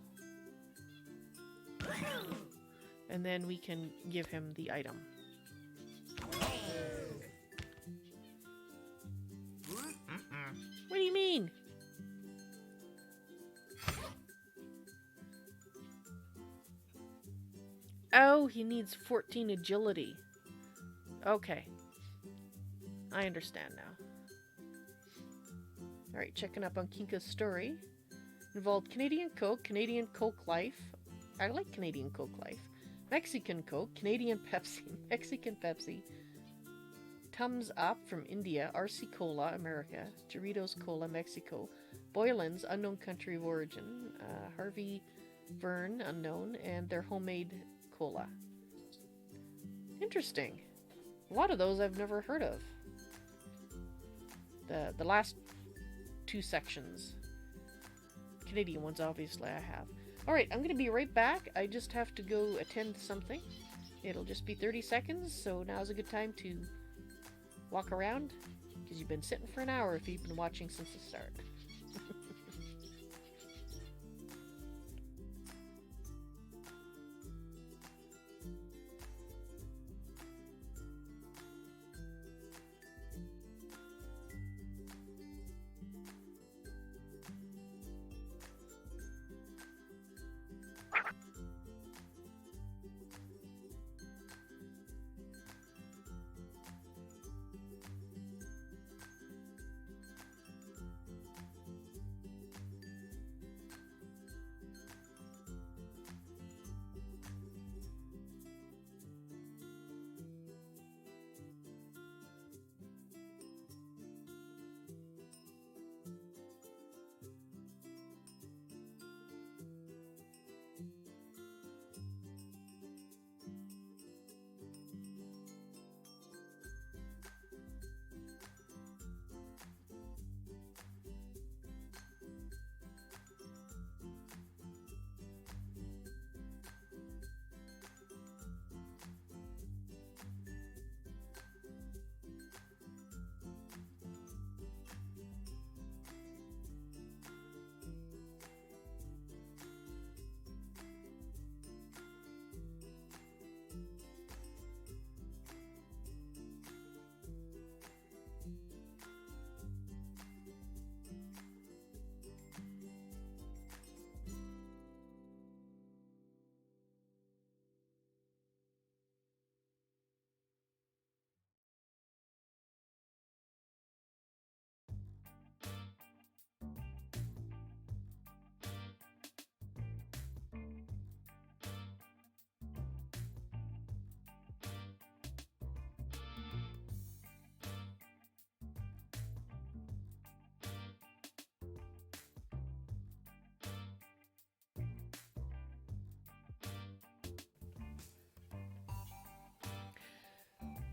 And then we can give him the item. What do you mean? Oh, he needs 14 agility. Okay. I understand now. Alright, checking up on Kinka's story. Involved Canadian Coke Life. I like Canadian Coke Life. Mexican Coke, Canadian Pepsi, Mexican Pepsi. Tums Up from India, RC Cola, America. Doritos Cola, Mexico. Boylan's, unknown country of origin. Harvey Vern, unknown. And their homemade cola. Interesting. A lot of those I've never heard of. The last 2 sections. Canadian ones, obviously, I have. Alright, I'm going to be right back. I just have to go attend to something. It'll just be 30 seconds, so now's a good time to walk around. Because you've been sitting for an hour if you've been watching since the start.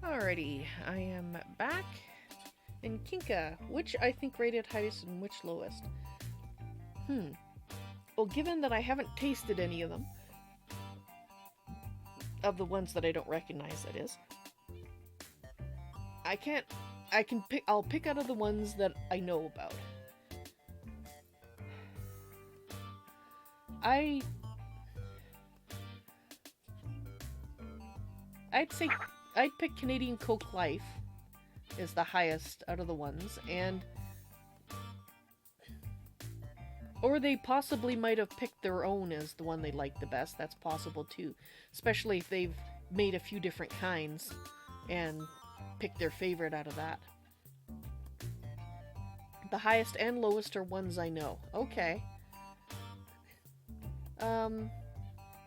Alrighty, I am back. And Kinka, which I think rated highest and which lowest? Well, given that I haven't tasted any of them, of the ones that I don't recognize, that is, I'll pick out of the ones that I know about. I'd say I'd pick Canadian Coke Life is the highest out of the ones, or they possibly might have picked their own as the one they liked the best. That's possible too, especially if they've made a few different kinds and picked their favorite out of that. The highest and lowest are ones I know. Okay.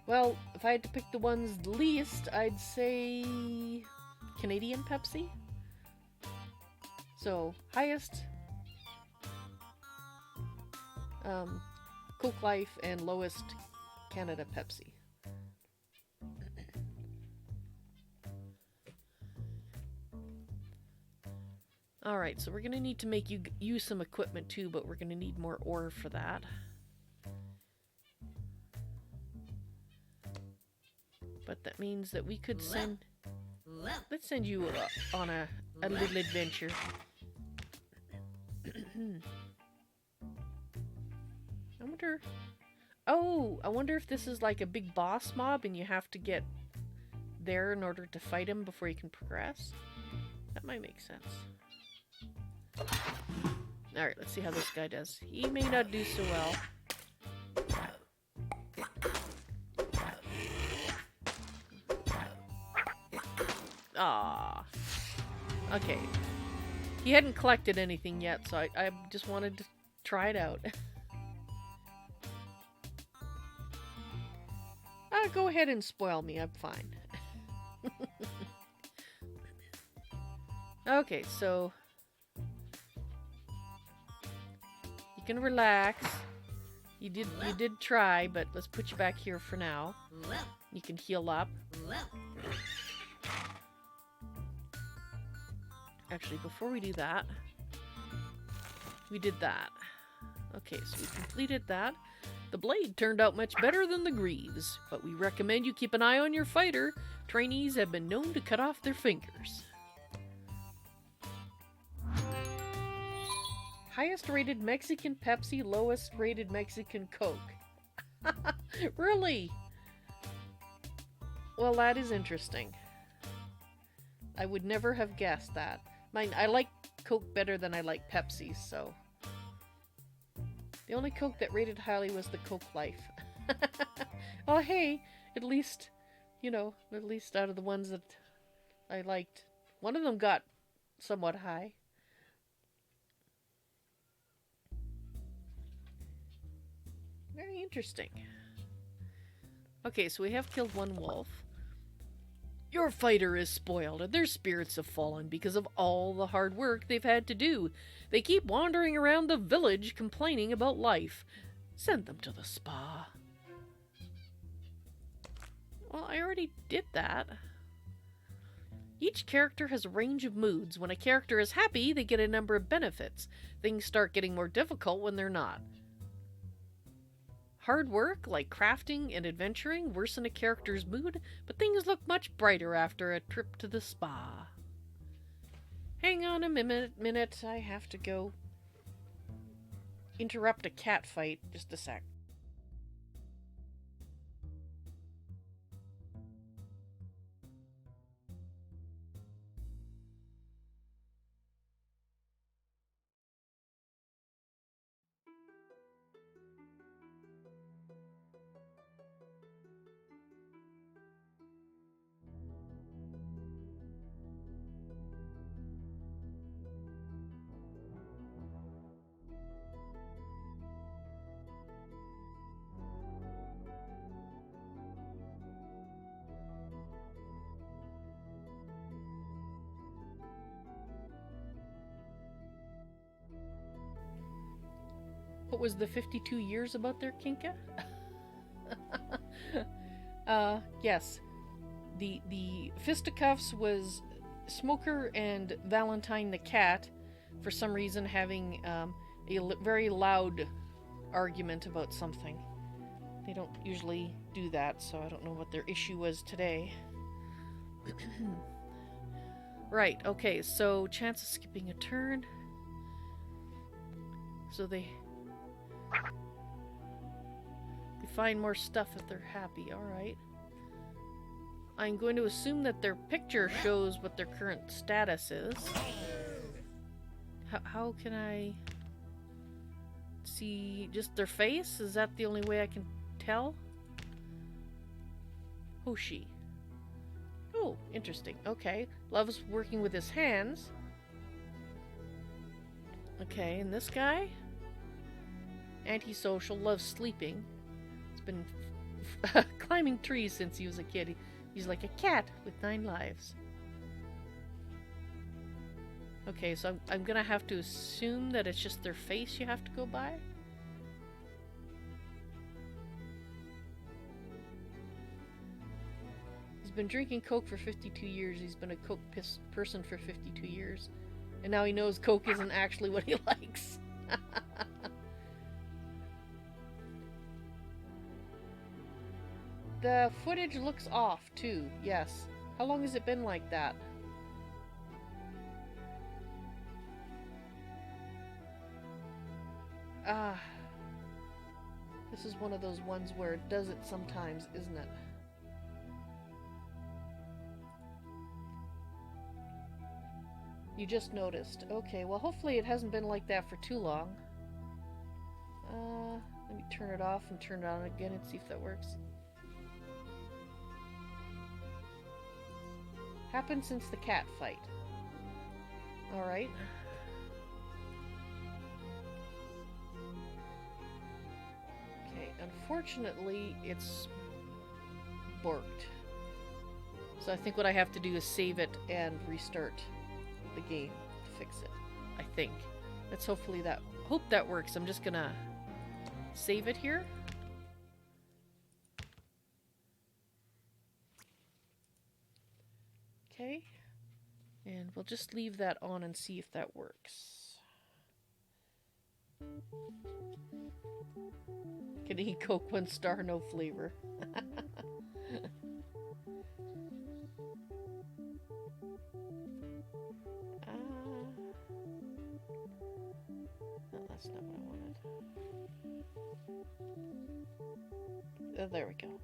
Well, if I had to pick the ones least, I'd say Canadian Pepsi. So, highest Coke Life and lowest Canada Pepsi. Alright, so we're going to need to make you use some equipment too, but we're going to need more ore for that. But that means that we could send... Let's send you on a little adventure. I wonder... Oh! I wonder if this is like a big boss mob and you have to get there in order to fight him before you can progress. That might make sense. Alright, let's see how this guy does. He may not do so well. Ah. Okay. He hadn't collected anything yet, so I just wanted to try it out. Go ahead and spoil me, I'm fine. Okay, so... You can relax. You did try, but let's put you back here for now. You can heal up. Actually, before we do that, we did that. Okay, so we completed that. The blade turned out much better than the greaves, but we recommend you keep an eye on your fighter. Trainees have been known to cut off their fingers. Highest rated Mexican Pepsi, lowest rated Mexican Coke. Really? Well, that is interesting. I would never have guessed that. I like Coke better than I like Pepsi, so... The only Coke that rated highly was the Coke Life. Well, hey, at least, you know, at least out of the ones that I liked, one of them got somewhat high. Very interesting. Okay, so we have killed one wolf. Your fighter is spoiled, and their spirits have fallen because of all the hard work they've had to do. They keep wandering around the village complaining about life. Send them to the spa. Well, I already did that. Each character has a range of moods. When a character is happy, they get a number of benefits. Things start getting more difficult when they're not. Hard work, like crafting and adventuring, worsen a character's mood, but things look much brighter after a trip to the spa. Hang on a minute, I have to go interrupt a cat fight. Just a sec. What was the 52 years about there, Kinka? Yes. The fisticuffs was Smoker and Valentine the cat, for some reason, having very loud argument about something. They don't usually do that, so I don't know what their issue was today. Right, okay, so chance of skipping a turn. So they find more stuff if they're happy, alright. I'm going to assume that their picture shows what their current status is. How can I see just their face? Is that the only way I can tell? Hoshi. Oh, interesting. Okay. Loves working with his hands. Okay, and this guy? Antisocial, loves sleeping. He's been climbing trees since he was a kid. He's like a cat with 9 lives. Okay, so I'm gonna have to assume that it's just their face you have to go by? He's been drinking Coke for 52 years. He's been a Coke person for 52 years. And now he knows Coke isn't actually what he likes. The footage looks off, too. Yes. How long has it been like that? This is one of those ones where it does it sometimes, isn't it? You just noticed. Okay, well hopefully it hasn't been like that for too long. Let me turn it off and turn it on again and see if that works. Happened since the cat fight. Alright. Okay, unfortunately it's borked. So I think what I have to do is save it and restart the game to fix it. I think. Let's hope that works. I'm just gonna save it here. Okay. And we'll just leave that on and see if that works. Can eat Coke 1 star, no flavor. No, that's not what I wanted. Oh, there we go.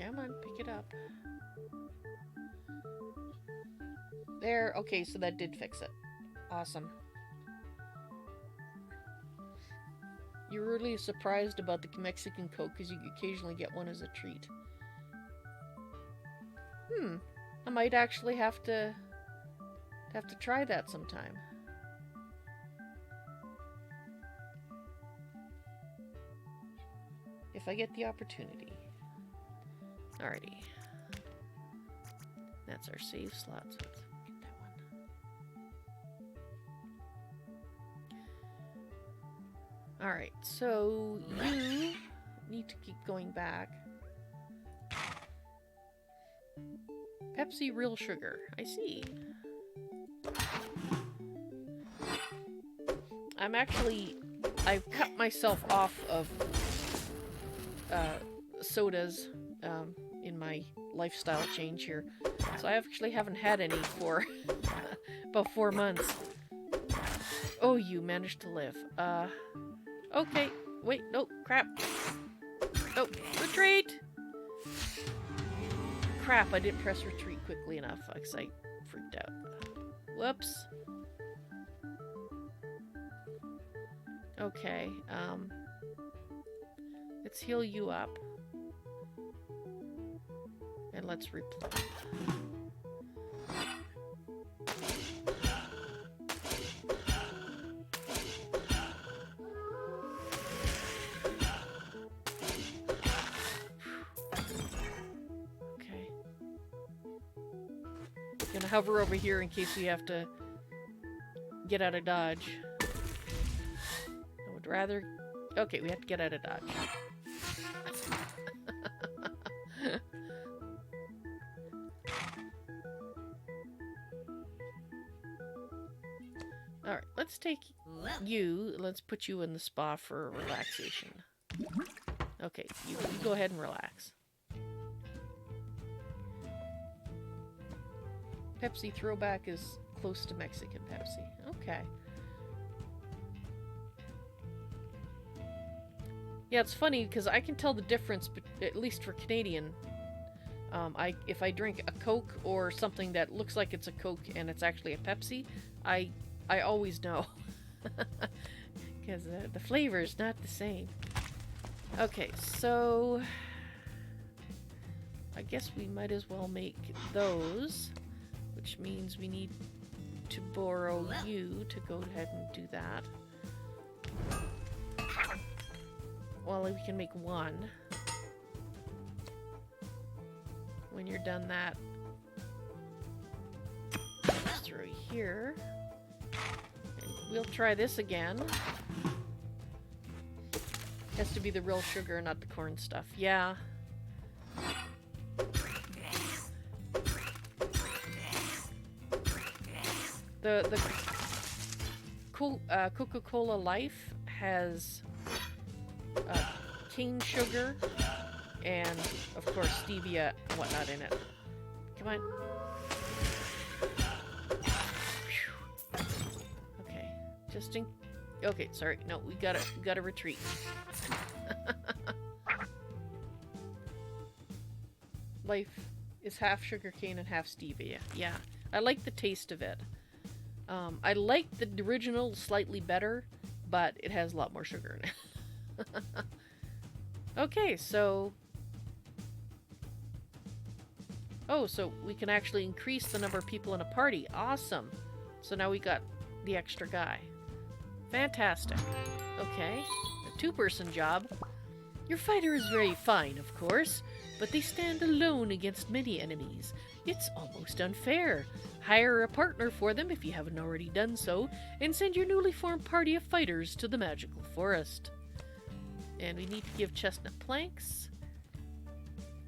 Come on, pick it up. There, okay, so that did fix it. Awesome. You're really surprised about the Mexican Coke because you occasionally get one as a treat. I might actually have to try that sometime. If I get the opportunity. Alrighty. That's our save slot, so let's get that one. Alright, so you need to keep going back. Pepsi Real Sugar. I see. I've cut myself off of sodas in my lifestyle change here. So I actually haven't had any for about 4 months. Oh, you managed to live. Okay. Wait, no, crap. Oh, retreat! Crap, I didn't press retreat quickly enough because I freaked out. Whoops. Okay, let's heal you up. And let's replay. Gonna hover over here in case we have to get out of dodge. I would rather... Okay, we have to get out of dodge. Alright, let's take you. Let's put you in the spa for relaxation. Okay, you go ahead and relax. Pepsi throwback is close to Mexican Pepsi. Okay. Yeah, it's funny because I can tell the difference, at least for Canadian. If I drink a Coke or something that looks like it's a Coke and it's actually a Pepsi, I always know. Because the flavor is not the same. Okay, so I guess we might as well make those, which means we need to borrow you to go ahead and do that. Well, we can make one. When you're done that, just throw you here. And we'll try this again. Has to be the real sugar, not the corn stuff. Yeah. The Coca-Cola Life has cane sugar and, of course, stevia and whatnot in it. Come on. Okay, just in... Okay, sorry. No, we gotta retreat. Life is half sugarcane and half stevia. Yeah, I like the taste of it. I like the original slightly better, but it has a lot more sugar in it. Okay, so... Oh, so we can actually increase the number of people in a party. Awesome. So now we got the extra guy. Fantastic. Okay, a two-person job. Your fighter is very fine, of course, but they stand alone against many enemies. It's almost unfair. Hire a partner for them if you haven't already done so, and send your newly formed party of fighters to the magical forest. And we need to give chestnut planks.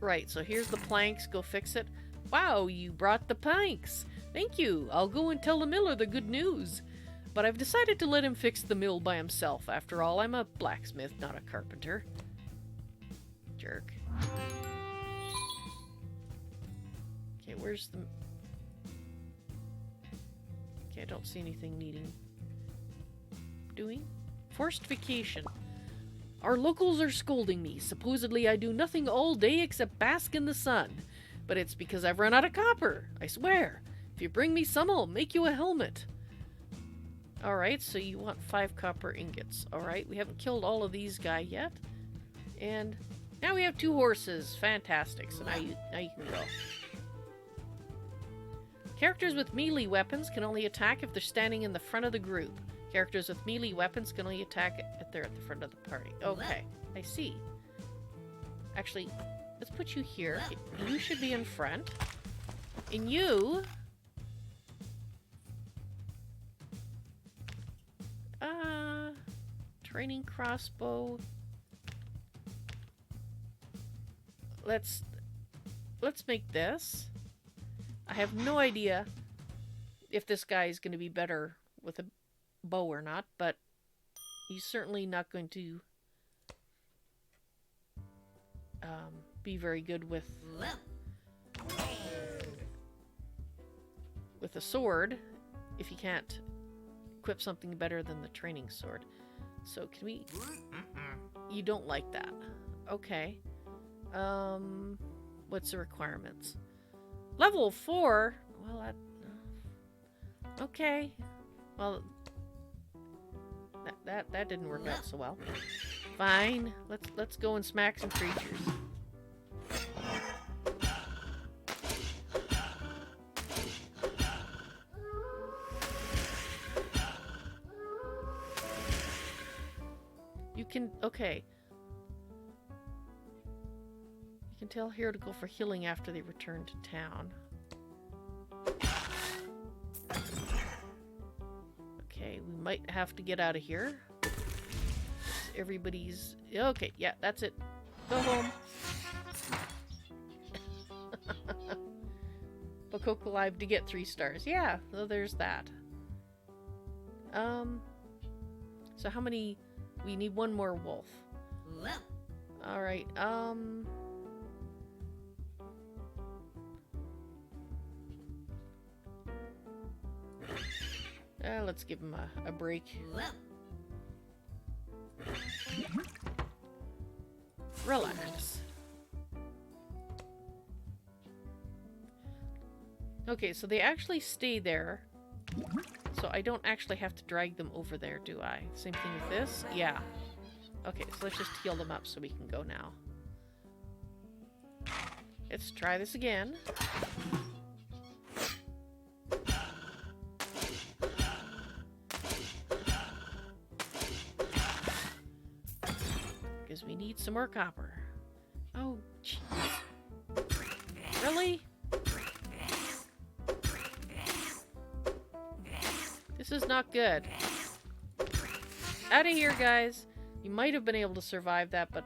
Right, so here's the planks. Go fix it. Wow, you brought the planks. Thank you. I'll go and tell the miller the good news. But I've decided to let him fix the mill by himself. After all, I'm a blacksmith, not a carpenter. Jerk. Okay, where's the... Okay, I don't see anything needing doing. Forced vacation. Our locals are scolding me. Supposedly I do nothing all day except bask in the sun. But it's because I've run out of copper, I swear. If you bring me some, I'll make you a helmet. Alright, so you want 5 copper ingots. Alright, we haven't killed all of these guys yet. And now we have 2 horses. Fantastic. So now you can go. Characters with melee weapons can only attack if they're standing in the front of the group. Characters with melee weapons can only attack if they're at the front of the party. Okay, I see. Actually, let's put you here. You should be in front. And you... training crossbow. Let's make this. I have no idea if this guy is going to be better with a bow or not, but he's certainly not going to be very good with a sword if he can't equip something better than the training sword. So can we... You don't like that. Okay. What's the requirements? Level 4? Well, that... Okay. Well, that didn't work out so well. Fine. Let's go and smack some creatures. You can... Okay. You can tell here to go for healing after they return to town. might have to get out of here. Everybody's... Okay, yeah, that's it. Go home. But Coke Alive to get 3 stars. Yeah, so there's that. So how many... We need 1 more wolf. Alright, let's give him a break. Relax. Okay, so they actually stay there. So I don't actually have to drag them over there, do I? Same thing with this? Yeah. Okay, so let's just heal them up so we can go now. Let's try this again. Because we need some more copper. Oh, jeez. Really? This is not good. Out of here, guys. You might have been able to survive that, but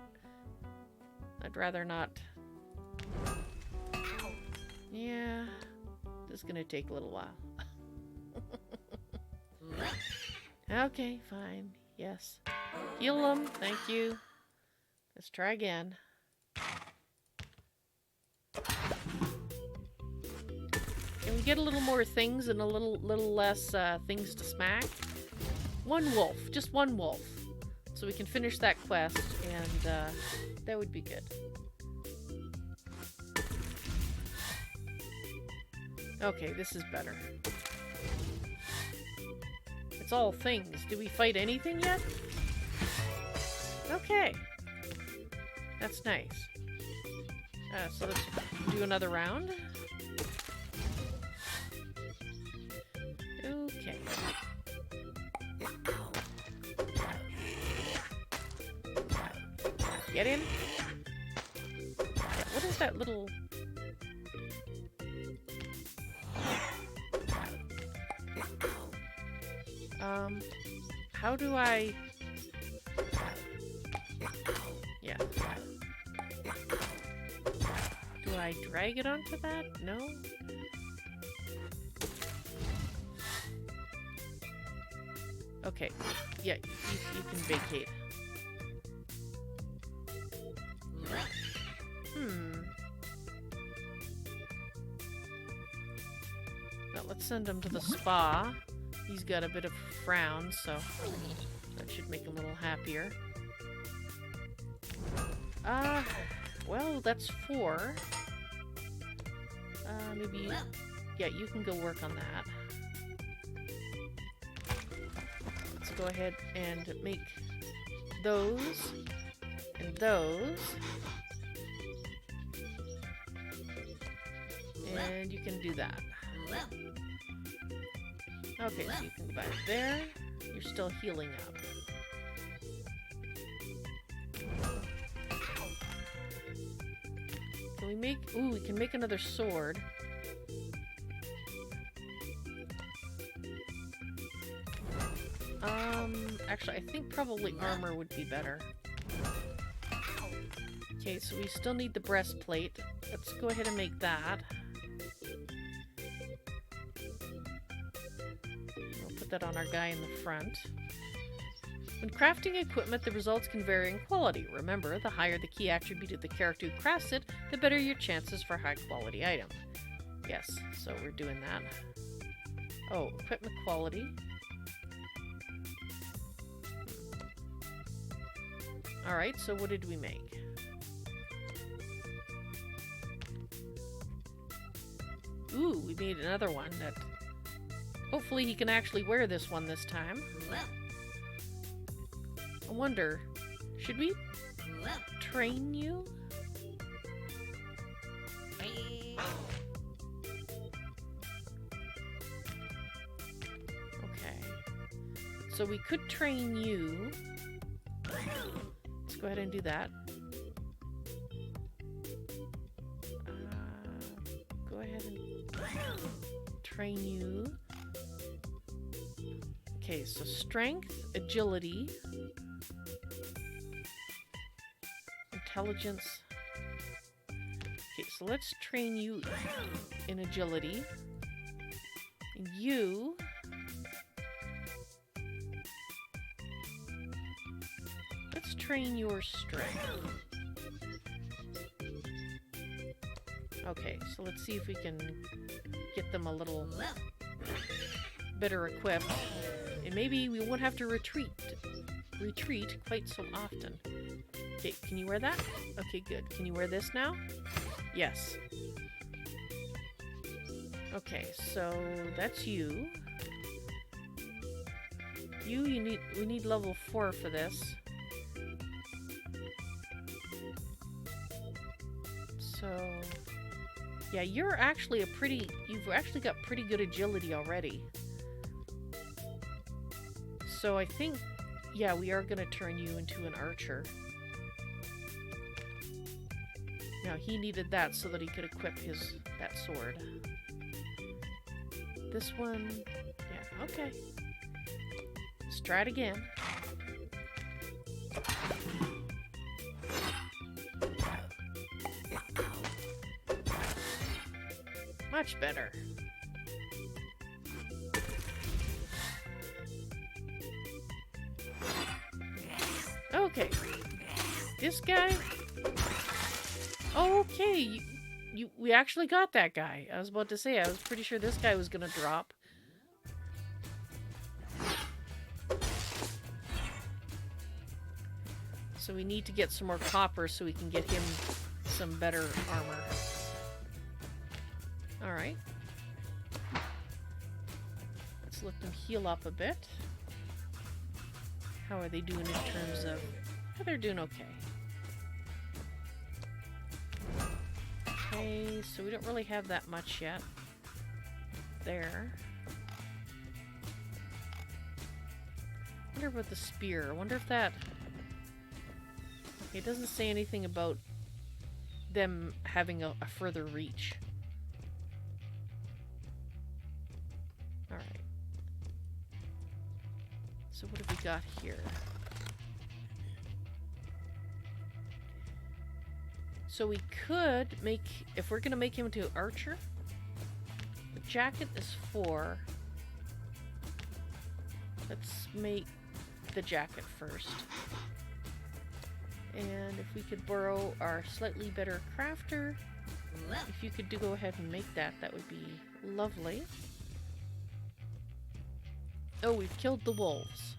I'd rather not. Yeah, this is gonna take a little while. Okay, fine. Yes. Heal them. Thank you. Let's try again. Can we get a little more things and a little less things to smack? 1 wolf. Just 1 wolf. So we can finish that quest, and that would be good. Okay, this is better. It's all things. Did we fight anything yet? Okay. That's nice. So let's do another round. Okay. Get him? Yeah, what is that little... How do I... Yeah. Do I drag it onto that? No? Okay. Yeah, you can vacate. Well, let's send him to the spa. He's got a bit of a frown, so that should make him a little happier. Well, that's 4. Maybe... Yeah, you can go work on that. Let's go ahead and make those and those. And you can do that. Okay, so you can go back there. You're still healing up. Can we make... Ooh, we can make another sword. Actually, I think probably armor would be better. Okay, so we still need the breastplate. Let's go ahead and make that. We'll put that on our guy in the front. When crafting equipment, the results can vary in quality. Remember, the higher the key attribute of the character who crafts it, the better your chances for high-quality item. Yes, so we're doing that. Oh, equipment quality. Alright, so what did we make? Ooh, we made another one that... Hopefully he can actually wear this one this time. I wonder, should we train you? Okay. So we could train you. Let's go ahead and do that. Go ahead and train you. Okay, so strength, agility, intelligence. Okay, so let's train you in agility. And you... let's train your strength. Okay, so let's see if we can get them a little better equipped. And maybe we won't have to retreat quite so often. Okay, can you wear that? Okay, good. Can you wear this now? Yes. Okay, so that's you. We need level 4 for this. So yeah, you've actually got pretty good agility already. So I think, yeah, we are gonna turn you into an archer. Now he needed that so that he could equip that sword. This one, yeah, okay. Let's try it again. Much better. Okay. This guy? Okay, we actually got that guy. I was about to say, I was pretty sure this guy was gonna drop. So we need to get some more copper so we can get him some better armor. Alright. Let's let them heal up a bit. How are they doing in terms of... oh, they're doing okay. Okay, so we don't really have that much yet. There. I wonder about the spear. I wonder if that... it doesn't say anything about them having a further reach. Alright. So what have we got here? So we could make, if we're gonna make him into an archer, the jacket is 4. Let's make the jacket first. And if we could borrow our slightly better crafter, if you could go ahead and make that, that would be lovely. Oh, we've killed the wolves.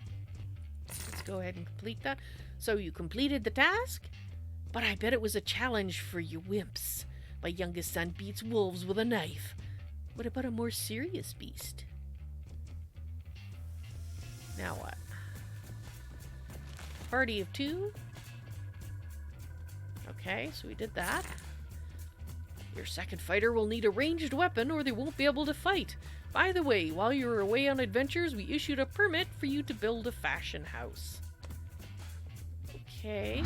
Let's go ahead and complete that. So you completed the task? But I bet it was a challenge for you wimps. My youngest son beats wolves with a knife. What about a more serious beast? Now what? Party of 2? Okay, so we did that. Your second fighter will need a ranged weapon or they won't be able to fight. By the way, while you were away on adventures, we issued a permit for you to build a fashion house. Okay.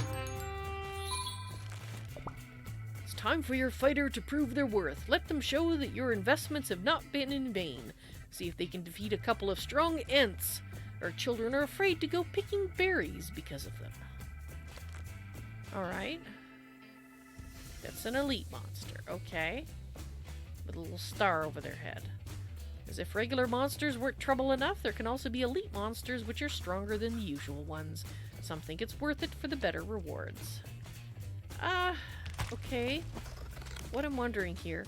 It's time for your fighter to prove their worth. Let them show that your investments have not been in vain. See if they can defeat a couple of strong Ents. Our children are afraid to go picking berries because of them. Alright. That's an elite monster. Okay. With a little star over their head. As if regular monsters weren't trouble enough, there can also be elite monsters which are stronger than the usual ones. Some think it's worth it for the better rewards. Okay. What I'm wondering here.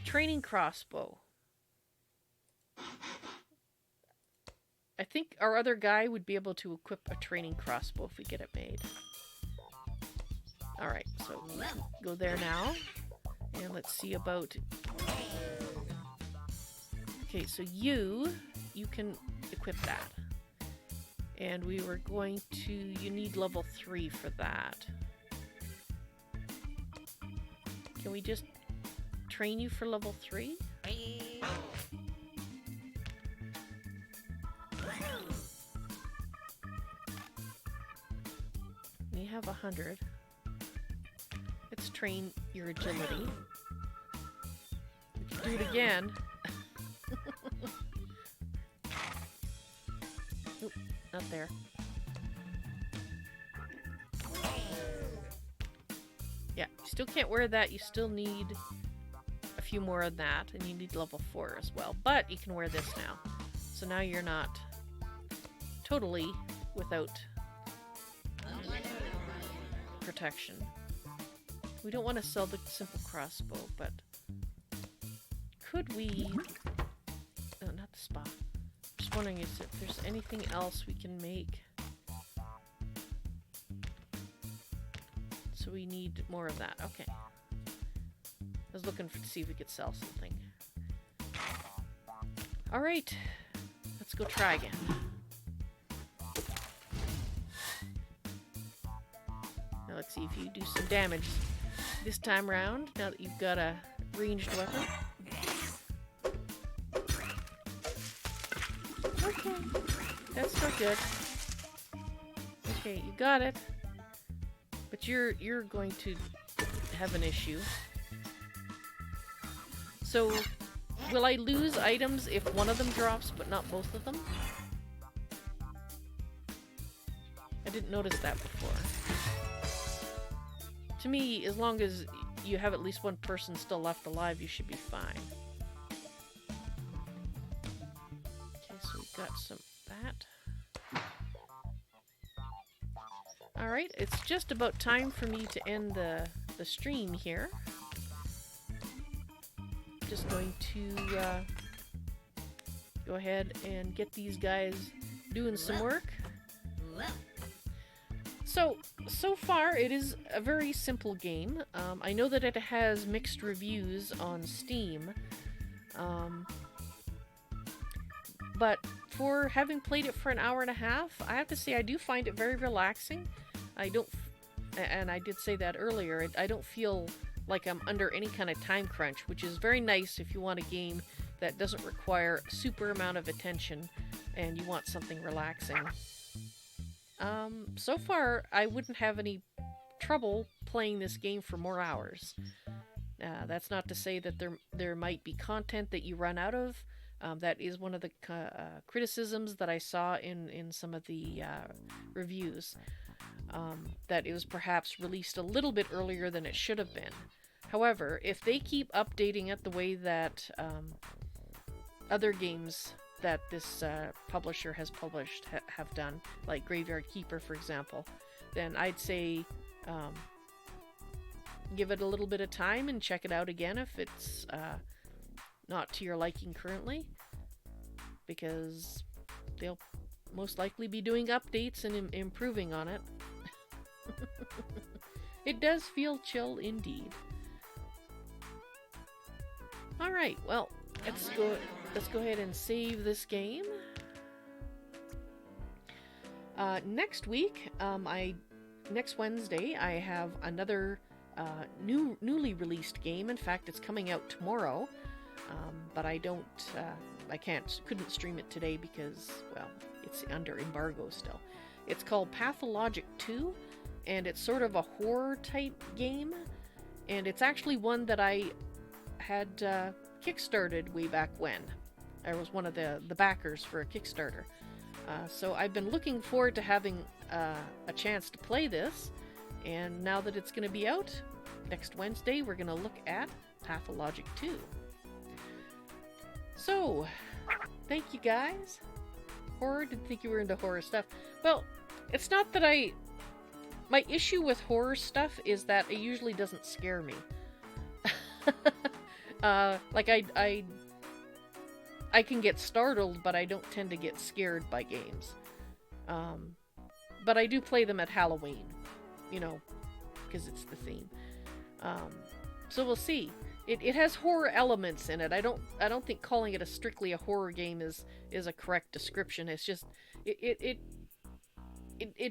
Training crossbow. I think our other guy would be able to equip a training crossbow if we get it made. Alright, so go there now. And let's see about... okay, so you can equip that. And we were going to... you need level 3 for that. Can we just train you for level 3? You have 100. Let's train your agility. We can do it again. Oop, not there. Yeah, you still can't wear that. You still need a few more of that, and you need level 4 as well. But you can wear this now. So now you're not totally without protection. We don't want to sell the simple crossbow, but could we... Oh, not the spa. Just wondering if there's anything else we can make. So we need more of that. Okay. I was looking to see if we could sell something. Alright. Let's go try again. Now let's see if you do some damage this time round, now that you've got a ranged weapon. Okay. That's not good. Okay, you got it. But you're going to have an issue. So, will I lose items if one of them drops, but not both of them? I didn't notice that before. To me, as long as you have at least one person still left alive, you should be fine. Okay, so we've got some of that. Alright, it's just about time for me to end the stream here. Just going to go ahead and get these guys doing some work. So far it is a very simple game. I know that it has mixed reviews on Steam. But for having played it for an hour and a half, I have to say I do find it very relaxing. And I did say that earlier, I don't feel like I'm under any kind of time crunch, which is very nice if you want a game that doesn't require a super amount of attention and you want something relaxing. So far, I wouldn't have any trouble playing this game for more hours. That's not to say that there might be content that you run out of. That is one of the criticisms that I saw in some of the reviews. That it was perhaps released a little bit earlier than it should have been. However, if they keep updating it the way that other games that this publisher has published have done, like Graveyard Keeper, for example, then I'd say give it a little bit of time and check it out again if it's not to your liking currently, because they'll most likely be doing updates and improving on it. It does feel chill indeed. Alright, well, let's go ahead and save this game. Next week, next Wednesday, I have another newly released game. In fact, it's coming out tomorrow, but I couldn't stream it today because, well, it's under embargo still. It's called Pathologic 2, and it's sort of a horror type game, and it's actually one that I had kickstarted way back when. I was one of the backers for a Kickstarter. So I've been looking forward to having a chance to play this, and now that it's going to be out next Wednesday, we're going to look at Pathologic 2. So, thank you guys. Horror? Didn't think you were into horror stuff. Well, it's not that my issue with horror stuff is that it usually doesn't scare me. Like I can get startled, but I don't tend to get scared by games. But I do play them at Halloween, you know, because it's the theme. So we'll see. It has horror elements in it. I don't think calling it strictly a horror game is a correct description. It's just it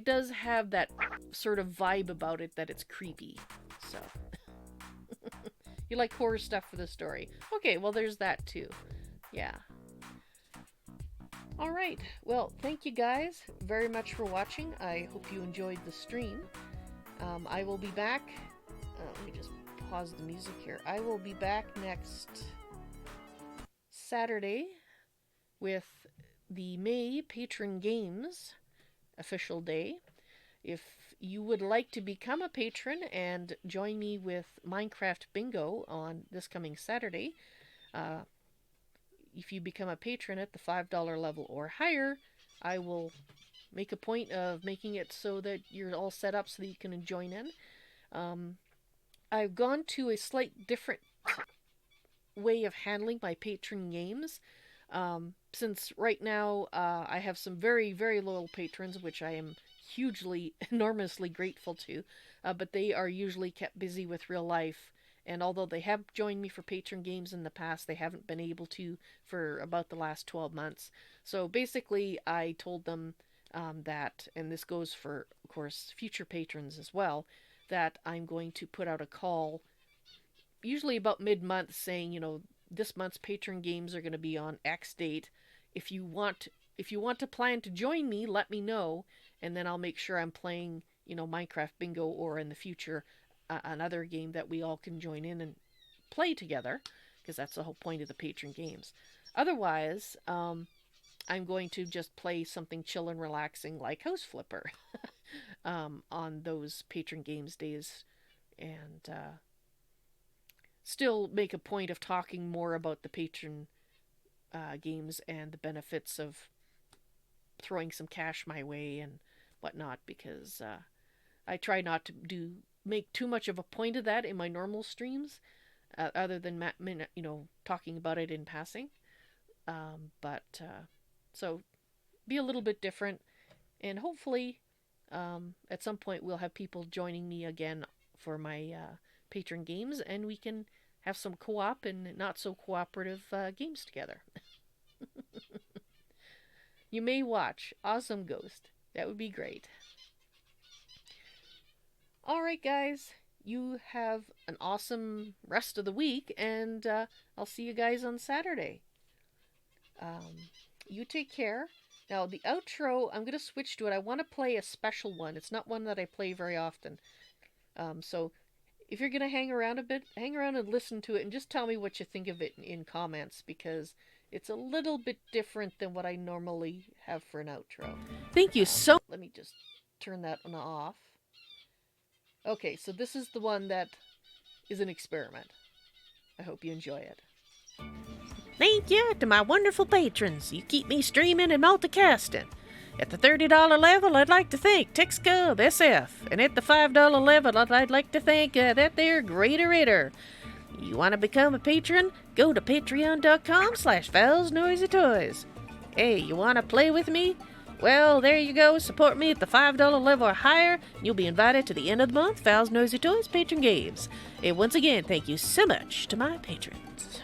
does have that sort of vibe about it that it's creepy. So you like horror stuff for the story. Okay, well there's that too. Yeah. Alright, well, thank you guys very much for watching. I hope you enjoyed the stream. I will be back. Let me just pause the music here. I will be back next Saturday with the May Patron Games official day. If you would like to become a patron and join me with Minecraft Bingo on this coming Saturday, if you become a patron at the $5 level or higher, I will make a point of making it so that you're all set up so that you can join in. I've gone to a slight different way of handling my patron games. Since right now I have some very, very loyal patrons, which I am hugely, enormously grateful to, but they are usually kept busy with real life. And although they have joined me for patron games in the past, they haven't been able to for about the last 12 months. So basically, I told them that, and this goes for, of course, future patrons as well, that I'm going to put out a call, usually about mid-month, saying, this month's patron games are going to be on X date. If you want to plan to join me, let me know, and then I'll make sure I'm playing, Minecraft Bingo, or in the future, another game that we all can join in and play together, because that's the whole point of the patron games. Otherwise, I'm going to just play something chill and relaxing like House Flipper on those patron games days, and still make a point of talking more about the patron games and the benefits of throwing some cash my way and whatnot, because I try not to make too much of a point of that in my normal streams, other than talking about it in passing. So be a little bit different, and hopefully at some point we'll have people joining me again for my patron games, and we can have some co-op and not so cooperative games together. You may watch Awesome Ghost. That would be great. Alright guys, you have an awesome rest of the week, and I'll see you guys on Saturday. You take care. Now the outro, I'm going to switch to it. I want to play a special one. It's not one that I play very often. So if you're going to hang around a bit, hang around and listen to it, and just tell me what you think of it in comments, because it's a little bit different than what I normally have for an outro. Thank you so much. Let me just turn that one off. Okay, so this is the one that is an experiment. I hope you enjoy it. Thank you to my wonderful patrons. You keep me streaming and multicasting. At the $30 level, I'd like to thank TechScub SF. And at the $5 level, I'd like to thank that there Greater Itter. You want to become a patron? Go to patreon.com/ValsNoisyToys. Hey, you want to play with me? Well, there you go. Support me at the $5 level or higher. You'll be invited to the end of the month Vals Noisy Toys patron games. And once again, thank you so much to my patrons.